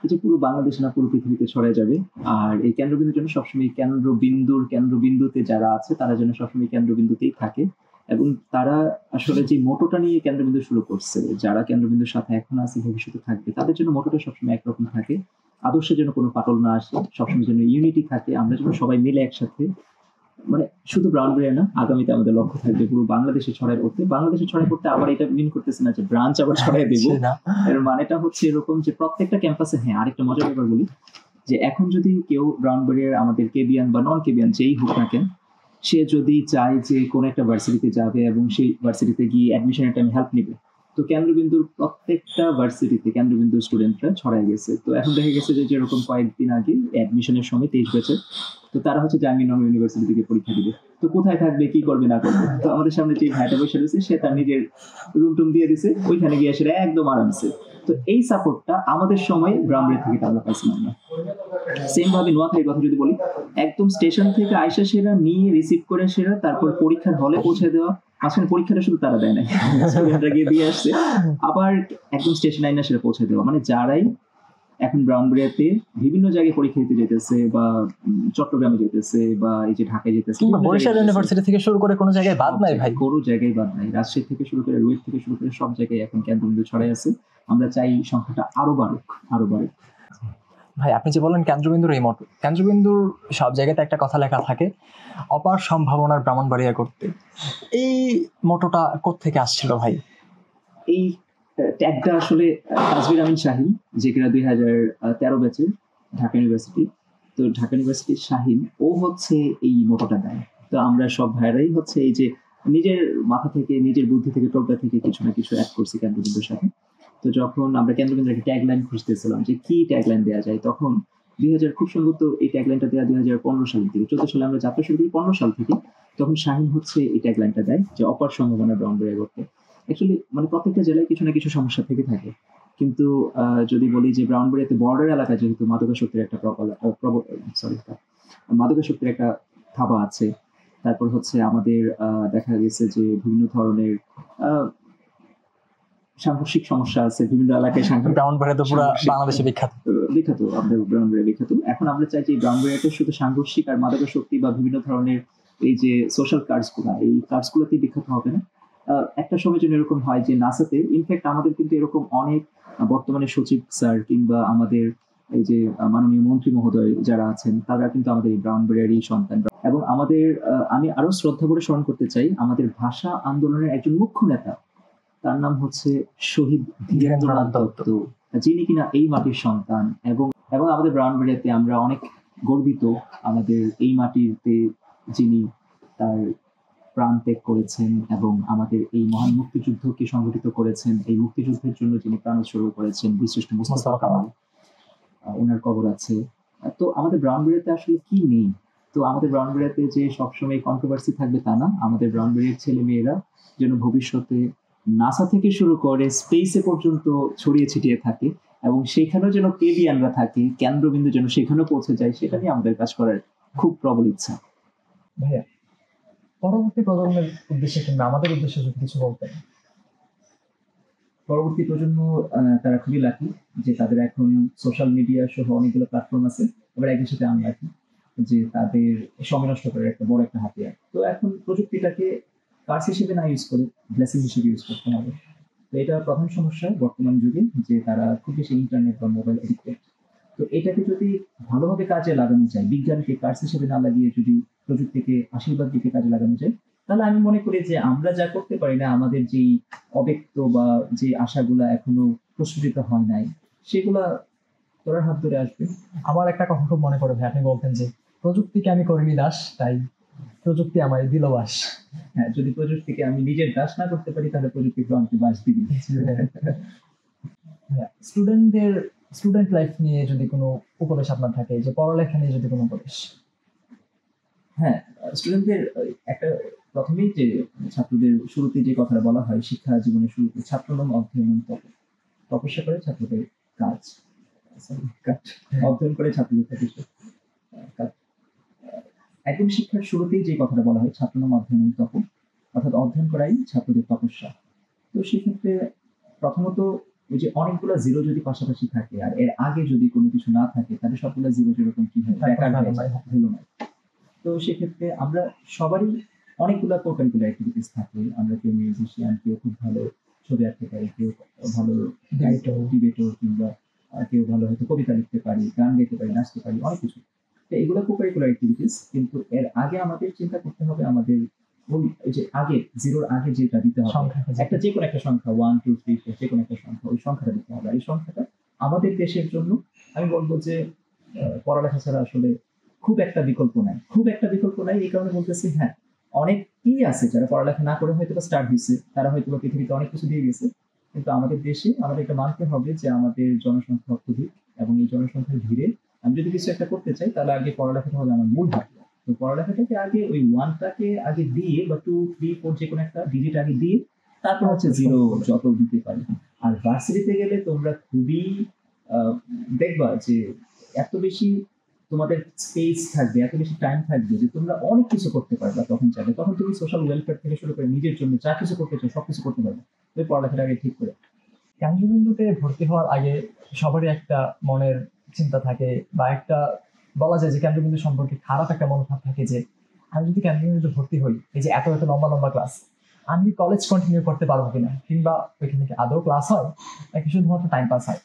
এই যে পুরো বাংলাদেশ না পুরো পৃথিবীতে ছড়ায় যাবে। আর এই কেন্দ্রবিন্দুর জন্য সবসময় কেন্দ্রবিন্দুতে যারা আছে তারা যেন সবসময় কেন্দ্রবিন্দুতেই থাকে, এবং তারা আসলে যে মোটোটা নিয়ে কেন্দ্রবিন্দু শুরু করছে, যারা কেন্দ্রবিন্দুর সাথে এখন আছে ভবিষ্যতে থাকবে, তাদের জন্য মোটোটা সবসময় একরকম থাকে। আদর্শে যেন কোনো ফাটল না আসে, সবসময় যেন ইউনিটি থাকে, আমরা যেন সবাই মিলে একসাথে, মানে শুধু ব্রাউনবাড়িয়া না, আগামীতে আমাদের লক্ষ্য থাকবে পুরো বাংলাদেশে ছড়ায় পড়তে। বাংলাদেশে ছড়ায় পড়তে আবার এটা মিন করতেছে না যে ব্রাঞ্চ আবার ছড়াই দেবো। এর মানেটা হচ্ছে এরকম যে প্রত্যেকটা ক্যাম্পাসে, হ্যাঁ আরেকটা মজার ব্যাপার বলি, যে এখন যদি কেউ ব্রাউনবাড়িয়ার আমাদের কেবিয়ান বা নন কেবিয়ান যেই হোক না কেন, সে যদি চায় যে কোনো একটা ভার্সিটিতে যাবে এবং সেই ভার্সিটিতে গিয়ে অ্যাডমিশনের টাইমে হেল্প নেবে, তো কেন্দ্রবিন্দুর প্রত্যেকটা ভার্সিটিতে কেন্দ্রবিন্দুর স্টুডেন্টরা ছড়াই গেছে। তো এখন দেখা গেছে যে যেরকম কয়েকদিন আগে অ্যাডমিশনের সময় 23 ব্যাচের, তো তারা হচ্ছে জাহাঙ্গীরনগর ইউনিভার্সিটি থেকে পরীক্ষা দিবে। তো কোথায় থাকবে, কি করবে না করবে, তো আমাদের সামনে যে ভাইটা বসে রয়েছে সে তার নিজের রুম টুম দিয়ে দিছে, ওইখানে গিয়ে সেটা একদম আরামসে। তো এই সাপোর্টটা আমাদের সময় ব্রাউনবাড়িয়া থেকে আমরা পাইছিলাম না। সেম ভাবে নোয়াখালীর কথা যদি বলি, একদম স্টেশন থেকে আইসা সেরা নিয়ে রিসিভ করে সেরা তারপর পরীক্ষার হলে পৌঁছে দেওয়া, মাঝখানে পরীক্ষাটা শুধু তারা দেয় নাই, স্টুডেন্টরা গিয়ে দিয়ে আসছে, আবার একদম স্টেশন আইনা সেটা পৌঁছে দেওয়া। মানে যারাই এখন ব্রাউনবাড়িয়াতে বিভিন্ন জায়গায় পরীক্ষা দিতে যেতেছে, বা চট্টগ্রামে যেতেছে, বা এই যে ঢাকায় যেতেছে, বরিশাল ইউনিভার্সিটি থেকে শুরু করে কোনো জায়গায় বাদ নাই ভাই, কোনো জায়গায় বাদ নাই। রাজশাহী থেকে শুরু করে, রুয়েট থেকে শুরু করে সব জায়গায় এখন কেন্দ্রবিন্দু ছড়াই আছে। আমরা চাই সংখ্যাটা আরো বাড়ুক, আরো বাড়ুক। ভাই আপনি যে বলেন কেন্দ্রবিন্দুর এই মোটো, কেন্দ্রবিন্দুর সব জায়গাতে একটা কথা লেখা থাকে, অপার সম্ভাবনার ব্রাহ্মণবাড়িয়া করতে। এই মোটোটা কোত্থেকে আসছিল ভাই? এই ট্যাগটা আসলে তাজবির আমিন শাহিন, যে কিনা 2013 ব্যাচের ঢাকা ইউনিভার্সিটি, তো ঢাকা ইউনিভার্সিটির শাহিন ও হচ্ছে এই মোটোটা দেয়। তো আমরা সব ভাইরাই হচ্ছে এই যে নিজের মাথা থেকে, নিজের বুদ্ধি থেকে, প্রজ্ঞা থেকে কিছু না কিছু অ্যাড করছি কেন্দ্রবিন্দুর সাথে। তো যখন আমরা কেন্দ্রবিন্দুর একটা ট্যাগলাইন খুঁজতেছিলাম যে কি ট্যাগলাইন দেওয়া যায়, তখন 2000 খুব সম্ভবত এই ট্যাগলাইনটা দেওয়া 2015 সাল থেকে, 14 সালে আমরা যাত্রা শুরু করি, 15 সাল থেকে তখন শাহিন হচ্ছে এই ট্যাগলাইনটা দেয় যে অপার সম্ভাবনা ব্রাউনবাড়িয়া করতে। অ্যাকচুয়ালি মানে প্রত্যেকটা জেলায় কিছু না কিছু সমস্যা থেকে থাকে, কিন্তু যদি বলি যে ব্রাউনবাড়িয়াতে বর্ডার এলাকা, যেহেতু মাদকাসক্তির একটা মাদকাসক্তির একটা থাবা আছে, তারপর হচ্ছে আমাদের দেখা গেছে যে বিভিন্ন ধরনের সাংঘর্ষিক সমস্যা আছে বিভিন্ন এলাকায়। ব্রাউনবাড়িয়া তো পুরো বাংলাদেশে বিখ্যাত, আমাদের ব্রাউনবাড়িয়া বিখ্যাত। এখন আমরা চাই যে ব্রাউনবাড়িয়াটা শুধু সাংঘর্ষিক আর মাদকাসক্তি বা বিভিন্ন ধরনের এই যে সোশ্যাল কার্ডসগুলো, এই কার্ডসগুলোতেই বিখ্যাত হবে না। একটা সময় যেন এরকম হয় যে নাসাতে, ইনফ্যাক্ট আমাদের কিন্তু এরকম অনেক বর্তমানে সচিব স্যার কিংবা আমাদের এই যে মাননীয় মন্ত্রী মহোদয় যারা আছেন, তারা কিন্তু আমাদের এই ব্রাউনবাড়িয়ারই সন্তান। এবং আমাদের আমি আরো শ্রদ্ধা করে স্মরণ করতে চাই আমাদের ভাষা আন্দোলনের একজন মুখ্য নেতা, তার নাম হচ্ছে শহীদ ধীরেন্দ্রনাথ দত্ত, যিনি কিনা এই মাটির সন্তান। এবং আমাদের ব্রাউনবাড়িয়াতে আমরা অনেক গর্বিত, আমাদের এই মাটিতে যিনি তার প্রাণ ত্যাগ করেছেন এবং আমাদের এই মহান মুক্তিযুদ্ধকে সংগঠিত করেছেন, এই মুক্তিযুদ্ধের জন্য যিনি প্রাণ উৎসর্গ করেছেন, বীরশ্রেষ্ঠ মোস্তফা কামাল, ওনার কবর আছে। তো আমাদের ব্রাউনবাড়িয়াতে আসলে কি নেই? তো আমাদের ব্রাউনবাড়িয়াতে যে সবসময় কন্ট্রোভার্সি থাকবে তা না, আমাদের ব্রাউনবাড়িয়ার ছেলে মেয়েরা যেন ভবিষ্যতে নাসা থেকে শুরু করে স্পেসে পর্যন্ত ছড়িয়ে ছিটিয়ে থাকে, এবং সেখানেও যেন কেবিয়ানরা থাকে, কেন্দ্রবিন্দু যেন সেখানেও পৌঁছে যায়, সেটা নিয়ে আমাদের কাজ করার খুব প্রবল ইচ্ছা। ভাইয়া পরবর্তী প্রজন্মের উদ্দেশ্যে কিংবা আমাদের উদ্দেশ্যে যদি কিছু বলতেন। পরবর্তী প্রজন্ম তারা খুবই লাকি যে তাদের এখন সোশ্যাল মিডিয়া সহ অনেকগুলো প্ল্যাটফর্ম আছে, আবার একই সাথে আমি লাকি যে তাদের সময় নষ্ট করার একটা বড় একটা হাতিয়ার। তো এখন প্রযুক্তিটাকে কার্স হিসেবে না ইউজ করে ব্লেসিং হিসেবে ইউজ করতে হবে। তো এটা প্রধান সমস্যা বর্তমান যুগে, যে তারা খুব বেশি ইন্টারনেট বা মোবাইল এডিক্টেড। তো এটাকে যদি ভালোভাবে কাজে লাগানো যায়, বিজ্ঞানকে কার্স হিসেবে না লাগিয়ে যদি প্রযুক্তিকে আশীর্বাদ দিকে কাজে লাগানো যায়, তাহলে আমি মনে করি যে আমরা যা করতে পারি না, আমাদের যেই অব্যক্ত বা যে আশাগুলা এখনো প্রস্ফুটিত হয় নাই, সেগুলা তোরার হাত ধরে আসবে। আমার একটা কথা খুব মনে পড়ে ভাই, আপনি বলতেন যে প্রযুক্তিকে আমি করিনি দাস, তাই প্রযুক্তি আমায় দিল বাস। হ্যাঁ, যদি প্রযুক্তিকে আমি নিজের দাস না করতে পারি, তাহলে প্রযুক্তি আমাকে বাস দিবি। স্টুডেন্ট লাইফ নিয়ে যদি কোনো উপদেশ আপনার থাকে, যে পড়ালেখা নিয়ে যদি কোনো উপদেশ। হ্যাঁ, স্টুডেন্টদের একটা প্রথমেই যে ছাত্রদের শুরুতে যে কথাটা বলা হয়, শিক্ষা জীবনের শুরুতে ছাত্রনম অধ্যয়ন তপস্যা করে ছাত্রদের কাজ, অধ্যয়ন করে ছাত্রদের কাজ। একদম শিক্ষার শুরুতেই যে কথাটা বলা হয় ছাত্রনম অধ্যয়ন তপ, অর্থাৎ অধ্যয়ন করাই ছাত্রদের তপস্যা। তো সেক্ষেত্রে প্রথমত ওই যে অনেকগুলো জিরো যদি পাশাপাশি থাকে আর এর আগে যদি কোনো কিছু না থাকে তাহলে সবগুলো জিরো যেরকম কি হয়, বেকার হয়ে যায়, ভ্যালু নাই। তো সেক্ষেত্রে আমরা সবারই অনেকগুলো কোকারিকুলার অ্যাক্টিভিটিস থাকে। আমরা কেউ মিউজিশিয়ান, কেউ খুব ভালো ছবি আঁকতে পারি, কেউ ভালো ডিবেটর, কিংবা কেউ ভালো হয়তো কবিতা লিখতে পারি, গান গাইতে পারি, নাচতে পারি, অনেক কিছু। তো এগুলো কোকারিকুলার অ্যাক্টিভিটিস। কিন্তু এর আগে আমাদের চিন্তা করতে হবে আমাদের এই যে আগে জিরোর আগে যেটা দিতে হবে, একটা যে কোনো একটা সংখ্যা 1 2 3 4 যে কোনো একটা সংখ্যা, ওই সংখ্যাটা দিতে হবে। এই সংখ্যাটা আমাদের দেশের জন্য আমি বলবো যে পড়ালেখা ছাড়া আসলে খুব একটা বিকল্প নাই, খুব একটা বিকল্প নাই। এই কারণে বলতেছি, হ্যাঁ অনেকেই আছে যারা পড়ালেখা না করে হয়তো স্টার্ট হয়েছে, তারা হয়তো পৃথিবীতে অনেক কিছু দিয়ে গেছে, কিন্তু আমাদের দেশে আমাদের এটা মানতে হবে যে আমাদের জনসংখ্যা অত্যধিক, এবং এই জনসংখ্যার ভিড়ে আমি যদি কিছু একটা করতে চাই তাহলে আগে পড়ালেখাটা হবে আমার মূল ভাবনা। তো পড়ালেখাটাকে আগে ওই 1টাকে আগে দিয়ে, বা 2 3 4 যে কোনো একটা ডিজিট আগে দিয়ে তারপর হচ্ছে জিরো যত দিতে পারি। আর ভার্সিটিতে গেলে তোমরা খুবই দেখবা যে এত বেশি তোমাদের স্পেস থাকবে, এত বেশি টাইম থাকবে যে তোমরা অনেক কিছু করতে পারবে। তখন চাইবে তখন তুমি সোশ্যাল ওয়েলফেয়ার থেকে শুরু করে নিজের জন্য যা কিছু করতে চাও সবকিছু করতে পারবে, তুমি পড়ালেখাটা আগে ঠিক করে। কেন্দ্রবিন্দুতে ভর্তি হওয়ার আগে সবারই একটা মনের চিন্তা থাকে, বা একটা বলা যায় যে কেন্দ্রবিন্দু সম্পর্কে খারাপ একটা মনোভাব থাকে যে আমি যদি কেন্দ্রবিন্দুতে ভর্তি হই, এই যে এত এত লম্বা লম্বা ক্লাস, আমি কলেজ কন্টিনিউ করতে পারবো কিনা, কিংবা ওইখানে কি আদৌ ক্লাস হয় নাকি শুধুমাত্র টাইম পাস হয়,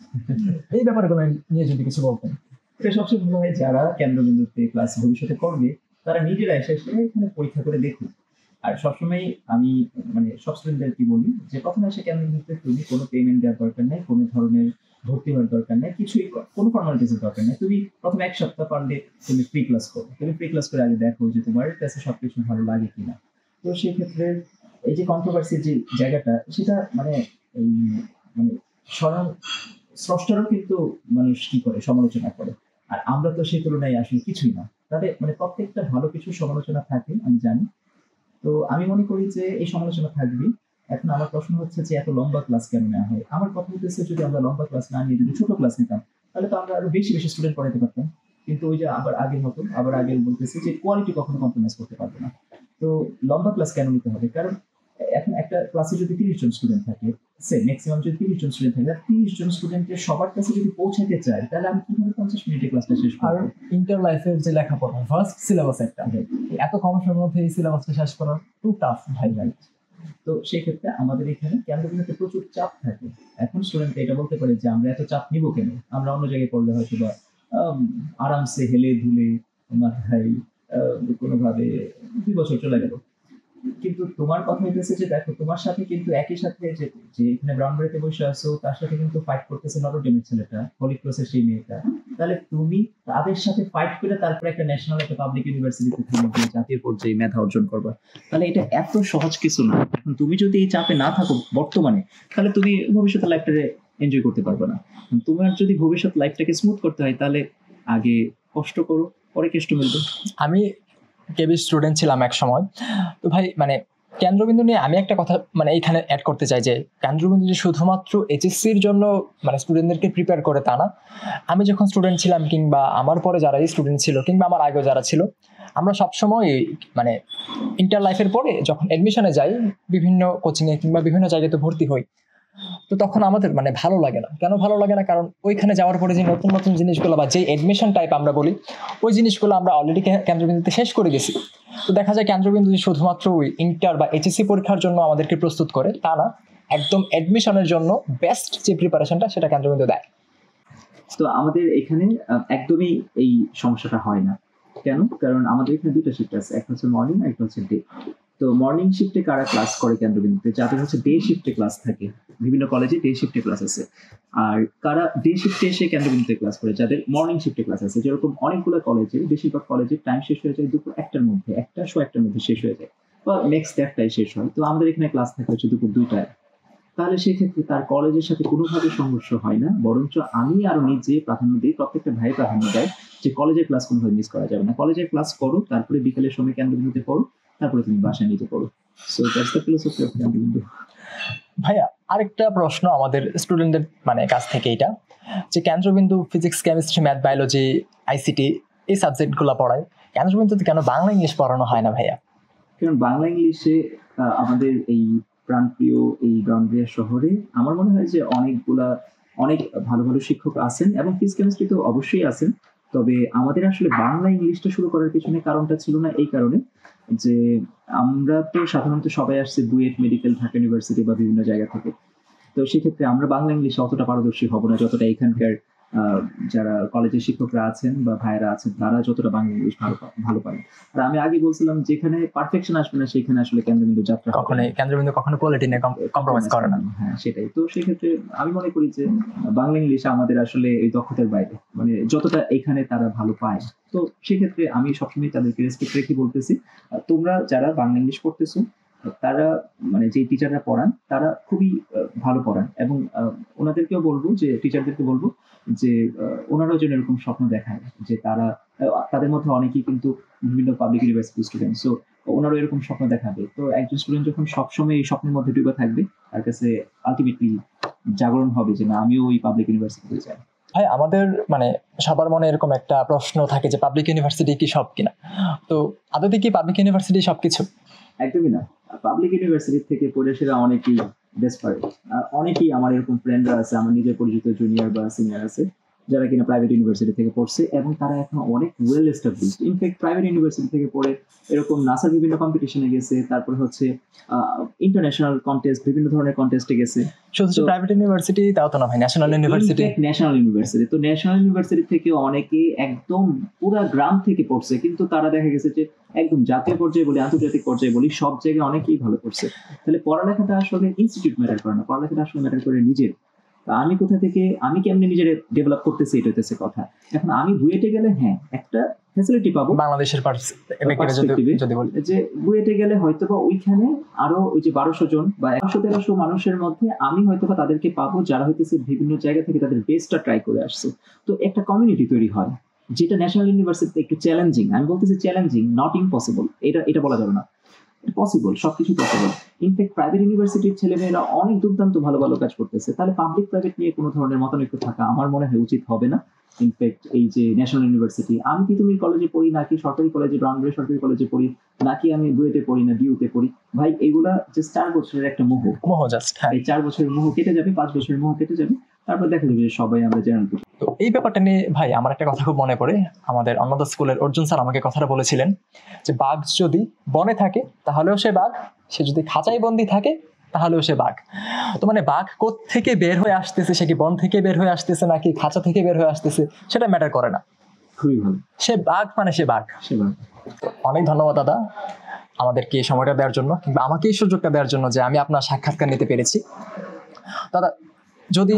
এই ব্যাপারে কোনো নিয়ে যদি কিছু বলতেন। এটা সবচেয়ে ভালো হয় যারা কেন্দ্রবিন্দুতে ক্লাস ভবিষ্যতে করবে তারা নিজেরা এসে এখানে পরীক্ষা করে দেখুন। আর সবসময় আমি মানে সব স্টুডেন্টদেরকে বলি যে প্রথমে এসে কেন্দ্রবিন্দুতে তুমি কোনো পেমেন্ট দেওয়ার দরকার নেই, কোনো ধরনের ভর্তি হওয়ার দরকার নেই, কিছুই কোনো ফর্মালিটিসের দরকার নেই। তুমি প্রথমে 1 সপ্তাহ পারলে তুমি ফ্রি ক্লাস করো, তুমি ফ্রি ক্লাস করে আগে দেখো যে তোমার কাছে সবকিছু ভালো লাগে কিনা। তো সেই ক্ষেত্রে এই যে কন্ট্রোভার্সির যে জায়গাটা, সেটা মানে এই মানে স্বয়ং স্রষ্টারও কিন্তু মানুষ কি করে সমালোচনা করে, আর আমরা তো সেই তুলনায় আসলে কিছুই না। তাদের মানে প্রত্যেকটা ভালো কিছু সমালোচনা থাকে, আমি জানি। তো আমি মনে করি যে এই সমালোচনা থাকবে। এখন আমার প্রশ্ন হচ্ছে যে এত লম্বা ক্লাস কেন নেওয়া হয়? আমার কথা হচ্ছে যদি আমরা লম্বা ক্লাস না নিয়ে যদি ছোট ক্লাস নিতাম তাহলে তো আমরা আরো বেশি বেশি স্টুডেন্ট পড়াতে পারতাম। কিন্তু ওই যে আবার আগের মতো আবার আগে বলতেছি যে কোয়ালিটি কখনো কম্প্রোমাইজ করতে পারবে না। তো লম্বা ক্লাস কেন নিতে হবে? কারণ এখন একটা ক্লাসে যদি 30 জন স্টুডেন্ট থাকে, ম্যাক্সিমাম যদি 30 জন স্টুডেন্ট থাকে, 30 জন স্টুডেন্টের সবার কাছে যদি পৌঁছাতে চাই তাহলে আমি কিভাবে 50 মিনিটে ক্লাসটা শেষ আর করবো? ইন্টার লাইফের যে লেখাপড়া ফার্স্ট সিলেবাস একটা, এত কম সময়ের মধ্যে এই সিলেবাসটা শেষ করা খুব টাফ ভাই। তো সেই ক্ষেত্রে আমাদের এখানে কেন্দ্রবিন্দুতে প্রচুর চাপ থাকে। এখন স্টুডেন্ট এটা বলতে পারে যে আমরা এত চাপ নিব কেন, আমরা অন্য জায়গায় পড়লে হয়তো বা আরামসে হেলে ধুলে মাথায় কোনোভাবে 2 বছর চলে গেল। কিন্তু তোমার কথা হইতেছে যে দেখো তোমার সাথে কিন্তু একই সাথে যে যে এখানে ব্রাউনবাড়িতে বসে আছো তার সাথে কিন্তু ফাইট করতেছে নটরডেমের ছেলেটা, হলি ক্রসের সেই মেয়েটা। তাহলে তুমি তাদের সাথে ফাইট করে তারপরে একটা ন্যাশনাল একটা পাবলিক ইউনিভার্সিটিতে তুমি গিয়ে জাতীয় পর্যায়ে মেধা অর্জন করবা, তাহলে এটা এত সহজ কিছু না। এখন তুমি যদি এই চাপে না থাকো বর্তমানে, তাহলে তুমি ভবিষ্যতের লাইফটাকে এনজয় করতে পারবে না। তোমার যদি ভবিষ্যৎ লাইফটাকে স্মুথ করতে হয় তাহলে আগে কষ্ট করো, পরে কেষ্ট মিলবে। আমি কেবি স্টুডেন্ট ছিলাম এক সময়, তো ভাই মানে কেন্দ্রবিন্দু নিয়ে আমি একটা কথা মানে এইখানে অ্যাড করতে চাই যে কেন্দ্রবিন্দু যে শুধুমাত্র এইচএসসির জন্য মানে স্টুডেন্টদেরকে প্রিপেয়ার করে তা না। আমি যখন স্টুডেন্ট ছিলাম, কিংবা আমার পরে যারা স্টুডেন্ট ছিল, কিংবা আমার আগে যারা ছিল, আমরা সবসময় মানে ইন্টার লাইফের পরে যখন অ্যাডমিশনে যাই বিভিন্ন কোচিংয়ে কিংবা বিভিন্ন জায়গাতে ভর্তি হই, তো তখন আমাদের মানে ভালো লাগে না। কেন ভালো লাগে না? কারণ ওইখানে যাওয়ার পরে যে নতুন নতুন জিনিসগুলো বা যে এডমিশন টাইপ আমরা বলি, ওই জিনিসগুলো আমরা অলরেডি কেন্দ্রবিন্দুতে শেষ করে গেছি। তো দেখা যায় কেন্দ্রবিন্দু শুধুমাত্র ওই ইন্টার বা এইচএসসি পরীক্ষার জন্য আমাদেরকে প্রস্তুত করে তা না, একদম অ্যাডমিশনের জন্য বেস্ট যে প্রিপারেশনটা সেটা কেন্দ্রবিন্দু দেয়। তো আমাদের এখানে একদমই এই সমস্যাটা হয় না। কেন? কারণ আমাদের এখানে 2টা শিফট আছে, একটা হচ্ছে মর্নিং আর একটা হচ্ছে ডে। তো মর্নিং শিফটে কারা ক্লাস করে কেন্দ্রবিন্দুতে, যাদের হচ্ছে ডে শিফটে ক্লাস থাকে, বিভিন্ন কলেজে ডে শিফটে ক্লাস আছে। আর কারা ডে শিফটে এসে কেন্দ্রবিন্দুতে ক্লাস করে, যাদের মর্নিং শিফটে ক্লাস আছে। যেরকম অনেকগুলো কলেজে, বেশিরভাগ কলেজের টাইম শেষ হয়ে যায় দুপুর 1টার মধ্যে, 1টার মধ্যে শেষ হয়ে যায়, বা নেক্সট 1টায় শেষ হয়। তো আমাদের এখানে ক্লাস থাকে হচ্ছে দুপুর 2টায়। তাহলে সেক্ষেত্রে তার কলেজের সাথে কোনোভাবে সংঘর্ষ হয় না, বরঞ্চ আমি আরো নিজে প্রাধান্য দিই, প্রত্যেকটা ভাই প্রাধান্য দেয় যে কলেজের ক্লাস কোনোভাবে মিস করা যাবে না। কলেজের ক্লাস করো, তারপরে বিকেলের সময় কেন্দ্রবিন্দুতে পড়ো, তারপরে তুমি বাসায় নিতে পড়ো। So that's the philosophy of কেন্দ্রবিন্দু। ভাইয়া আরেকটা প্রশ্ন আমাদের স্টুডেন্টদের কাছ থেকে, এটা যে কেন্দ্রবিন্দু physics, chemistry, math, biology, ICT এই সাবজেক্টগুলো পড়ায়, কেন্দ্রবিন্দুতে কেন বাংলা ইংলিশ পড়ানো হয় না ভাইয়া? কারণ বাংলা ইংলিশে আমাদের এই প্রাণপ্রিয় এই ব্রাউনবিহার শহরে আমার মনে হয় যে অনেক ভালো ভালো শিক্ষক আছেন, এবং ফিজিক্স কেমিস্ট্রি তো অবশ্যই আছেন। তবে আমাদের আসলে বাংলা ইংলিশটা শুরু করার পিছনে কারণটা ছিল না এই কারণে যে আমরা তো সাধারণত সবাই আসছে বুয়েট, মেডিকেল, ঢাকা ইউনিভার্সিটি বা বিভিন্ন জায়গা থেকে। তো সেক্ষেত্রে আমরা বাংলা ইংলিশে অতটা পারদর্শী হব না যতটা এখানকার যারা কলেজের শিক্ষকরা আছেন বা ভাইয়েরা আছেন তারা যতটা বাংলা ইংলিশ ভালো পারেন। আর আমি আগে বলছিলাম যেখানে পারফেকশন আসবে না সেখানে আসলে কেন্দ্রবিন্দু যাত্রা কেন্দ্রবিন্দু কখনো কোয়ালিটি নিয়ে কম্প্রোমাইজ করে না। হ্যাঁ, সেটাই। তো সেক্ষেত্রে আমি মনে করি যে বাংলা ইংলিশ আমাদের আসলে এই দক্ষতার বাইরে, মানে যতটা এখানে তারা ভালো পায়। তো সেক্ষেত্রে আমি সবসময় তাদেরকে রেসপেক্ট রেখে বলতেছি, তোমরা যারা বাংলা ইংলিশ পড়তেছো তারা মানে যে টিচাররা পড়ান তারা খুবই ভালো পড়ান, এবং ওনাদেরকেও বলবো যে টিচারদেরকে বলবো যে ওনারাও যেন এরকম স্বপ্ন দেখায় যে তাদের মধ্যে অনেকেই কিন্তু বিভিন্ন পাবলিক ইউনিভার্সিটি স্টুডেন্ট, সো ওনারও এরকম স্বপ্ন দেখাবে। তো একজন স্টুডেন্ট যখন সবসময় এই স্বপ্নের মধ্যে ডুবে থাকবে তার কাছে আলটিমেটলি জাগরণ হবে যে না, আমিও ওই পাবলিক ইউনিভার্সিটিতে যাই। ভাই আমাদের সবার মনে এরকম একটা প্রশ্ন থাকে যে পাবলিক ইউনিভার্সিটি কি সব কিনা, তো আদতে কি পাবলিক ইউনিভার্সিটি সবকিছু? একদমই না। পাবলিক ইউনিভার্সিটি থেকে পড়ে সেরা অনেকেই ডেসপারেট। অনেকেই আমার এরকম ফ্রেন্ডরা আছে, আমার নিজের পরিচিত জুনিয়র বা সিনিয়র আছে যারা কিনা প্রাইভেট ইউনিভার্সিটি থেকে পড়ছে, এবং তারা এখন অনেক well established. In fact private university থেকে পড়ে এরকম নাসার বিভিন্ন কম্পিটিশনে গেছে, তারপর হচ্ছে ইন্টারন্যাশনাল কন্টেস্ট, বিভিন্ন ধরনের কন্টেস্টে গেছে। শুধু প্রাইভেট ইউনিভার্সিটি তাও তো না ভাই, ন্যাশনাল ইউনিভার্সিটি। ন্যাশনাল ইউনিভার্সিটি, তো ন্যাশনাল ইউনিভার্সিটি থেকে অনেকে একদম পুরা গ্রাম থেকে পড়ছে, কিন্তু তারা দেখা গেছে যে একদম জাতীয় পর্যায়ে বলি, আন্তর্জাতিক পর্যায়ে বলি, সব জায়গায় অনেকেই ভালো করছে। তাহলে পড়ালেখাটা আসলে ইনস্টিটিউট ম্যাটার করে না, পড়ালেখাটা আসলে ম্যাটার করে নিজের। আমি কোথা থেকে আমি কেমনে নিজের ডেভেলপ করতেছি এটা হচ্ছে কথা। এখন আমি বুয়েটে গেলে হ্যাঁ একটা ফ্যাসিলিটি পাবো বাংলাদেশের যদি বলি যে বুয়েটে গেলে হয়তোবা ওইখানে আরো ওই যে 1200 জন বা 100-1300 মানুষের মধ্যে আমি হয়তোবা তাদেরকে পাবো যারা হইতেছে বিভিন্ন জায়গা থেকে তাদের বেস্টটা ট্রাই করে আসছে। তো একটা কমিউনিটি তৈরি হয়, যেটা ন্যাশনাল ইউনিভার্সিটিতে একটু চ্যালেঞ্জিং। আমি বলতেছি চ্যালেঞ্জিং, নট ইম্পসিবল। এটা বলা যাবে না, পসিবল, সবকিছু পসিবল। ইনফ্যাক্ট প্রাইভেট ইউনিভার্সিটির ছেলেমেয়েরা অনেক দুর্দান্ত ভালো ভালো কাজ করতেছে। তাহলে পাবলিক প্রাইভেট নিয়ে কোনো ধরনের মতানৈক্য থাকা আমার মনে হয় উচিত হবে না। ইনফ্যাক্ট এই যে ন্যাশনাল ইউনিভার্সিটি, আমি কি তুমি কলেজে পড়ি নাকি সরকারি কলেজে, ব্রাউনবিহার সরকারি কলেজে পড়ি নাকি আমি বুয়েটে পড়ি না ডিউতে পড়ি, ভাই এগুলা জাস্ট 4 বছরের একটা মোহ জাস্ট। এই 4 বছরের মোহ কেটে যাবে, 5 বছরের মোহ কেটে যাবে, তারপর দেখা যাবে সবাই আমরা জেনারেল করি। তো এই ব্যাপারটা নিয়ে ভাই আমার একটা কথা খুব মনে পড়ে, আমাদের অন্যদা স্কুলের অর্জুন স্যার আমাকে কথাটা বলেছিলেন যে বাঘ যদি বনে থাকে তাহলেও সে বাঘ, সে যদি খাঁচায় বন্দি থাকে তাহলেও সে বাঘ। তো বাঘ থেকে বের হয়ে আসতেছে, সে কি বন থেকে বের হয়ে আসতেছে নাকি খাঁচা থেকে বের হয়ে আসতেছে সেটা ম্যাটার করে না, খুবই ভালো, সে বাঘ সে বাঘ। অনেক ধন্যবাদ দাদা আমাদেরকে এই সময়টা দেওয়ার জন্য, কিংবা আমাকে এই সুযোগটা দেওয়ার জন্য যে আমি আপনার সাক্ষাৎকার নিতে পেরেছি। দাদা যদি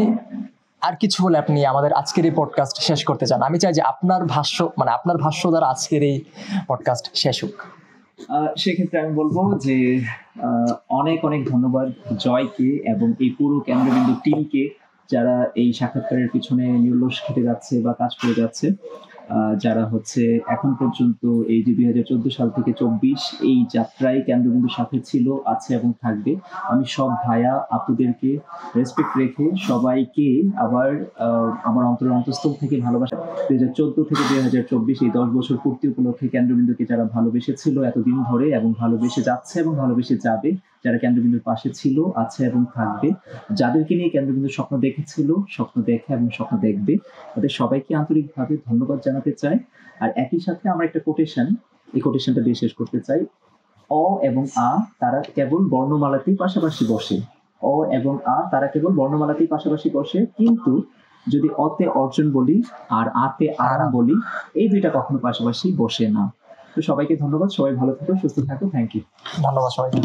আর কিছু বলে আপনি আমাদের আজকের এই পডকাস্ট শেষ করতে চান, আমি চাই যে আপনার ভাষ্য দ্বারা আজকের এই পডকাস্ট শেষ হোক। সেক্ষেত্রে আমি বলবো যে অনেক অনেক ধন্যবাদ জয়কে এবং এই পুরো কেন্দ্রবিন্দু টিমকে যারা এই সাক্ষাৎকারের পিছনে নির্লস খেটে যাচ্ছে বা কাজ করে যাচ্ছে, যারা হচ্ছে এখন পর্যন্ত এই যে 2014 সাল থেকে 24 এই যাত্রায় কেন্দ্রবিন্দুর সাথে ছিল, আছে এবং থাকবে। আমি সব ভাইয়া আপুদেরকে রেসপেক্ট রেখে সবাইকে আবার আমার অন্তঃস্থল থেকে ভালোবাসা। 2014 থেকে 2024 এই 10 বছর পূর্তি উপলক্ষে কেন্দ্রবিন্দুকে যারা ভালোবেসেছিল এতদিন ধরে এবং ভালোবেসে যাচ্ছে এবং ভালোবেসে যাবে, যারা কেন্দ্রবিন্দুর পাশে ছিল, আছে এবং থাকবে, যাদেরকে নিয়ে কেন্দ্রবিন্দু স্বপ্ন দেখেছিল, স্বপ্ন দেখে এবং স্বপ্ন দেখবে, তাদের সবাইকে আন্তরিকভাবে ধন্যবাদ জানাতে চাই। আর একই সাথে আমরা একটা এই কোটেশনটা দিয়ে শেষ করতে চাই। অ এবং আ তারা কেবল বর্ণমালাতেই পাশাপাশি বসে, অ এবং আ তারা কেবল বর্ণমালাতেই পাশাপাশি বসে, কিন্তু যদি অতে অর্জন বলি আর আতে আরাম বলি, এই দুইটা কখনো পাশাপাশি বসে না। তো সবাইকে ধন্যবাদ, সবাই ভালো থাকো, সুস্থ থাকো, থ্যাংক ইউ। ধন্যবাদ সবাইকে।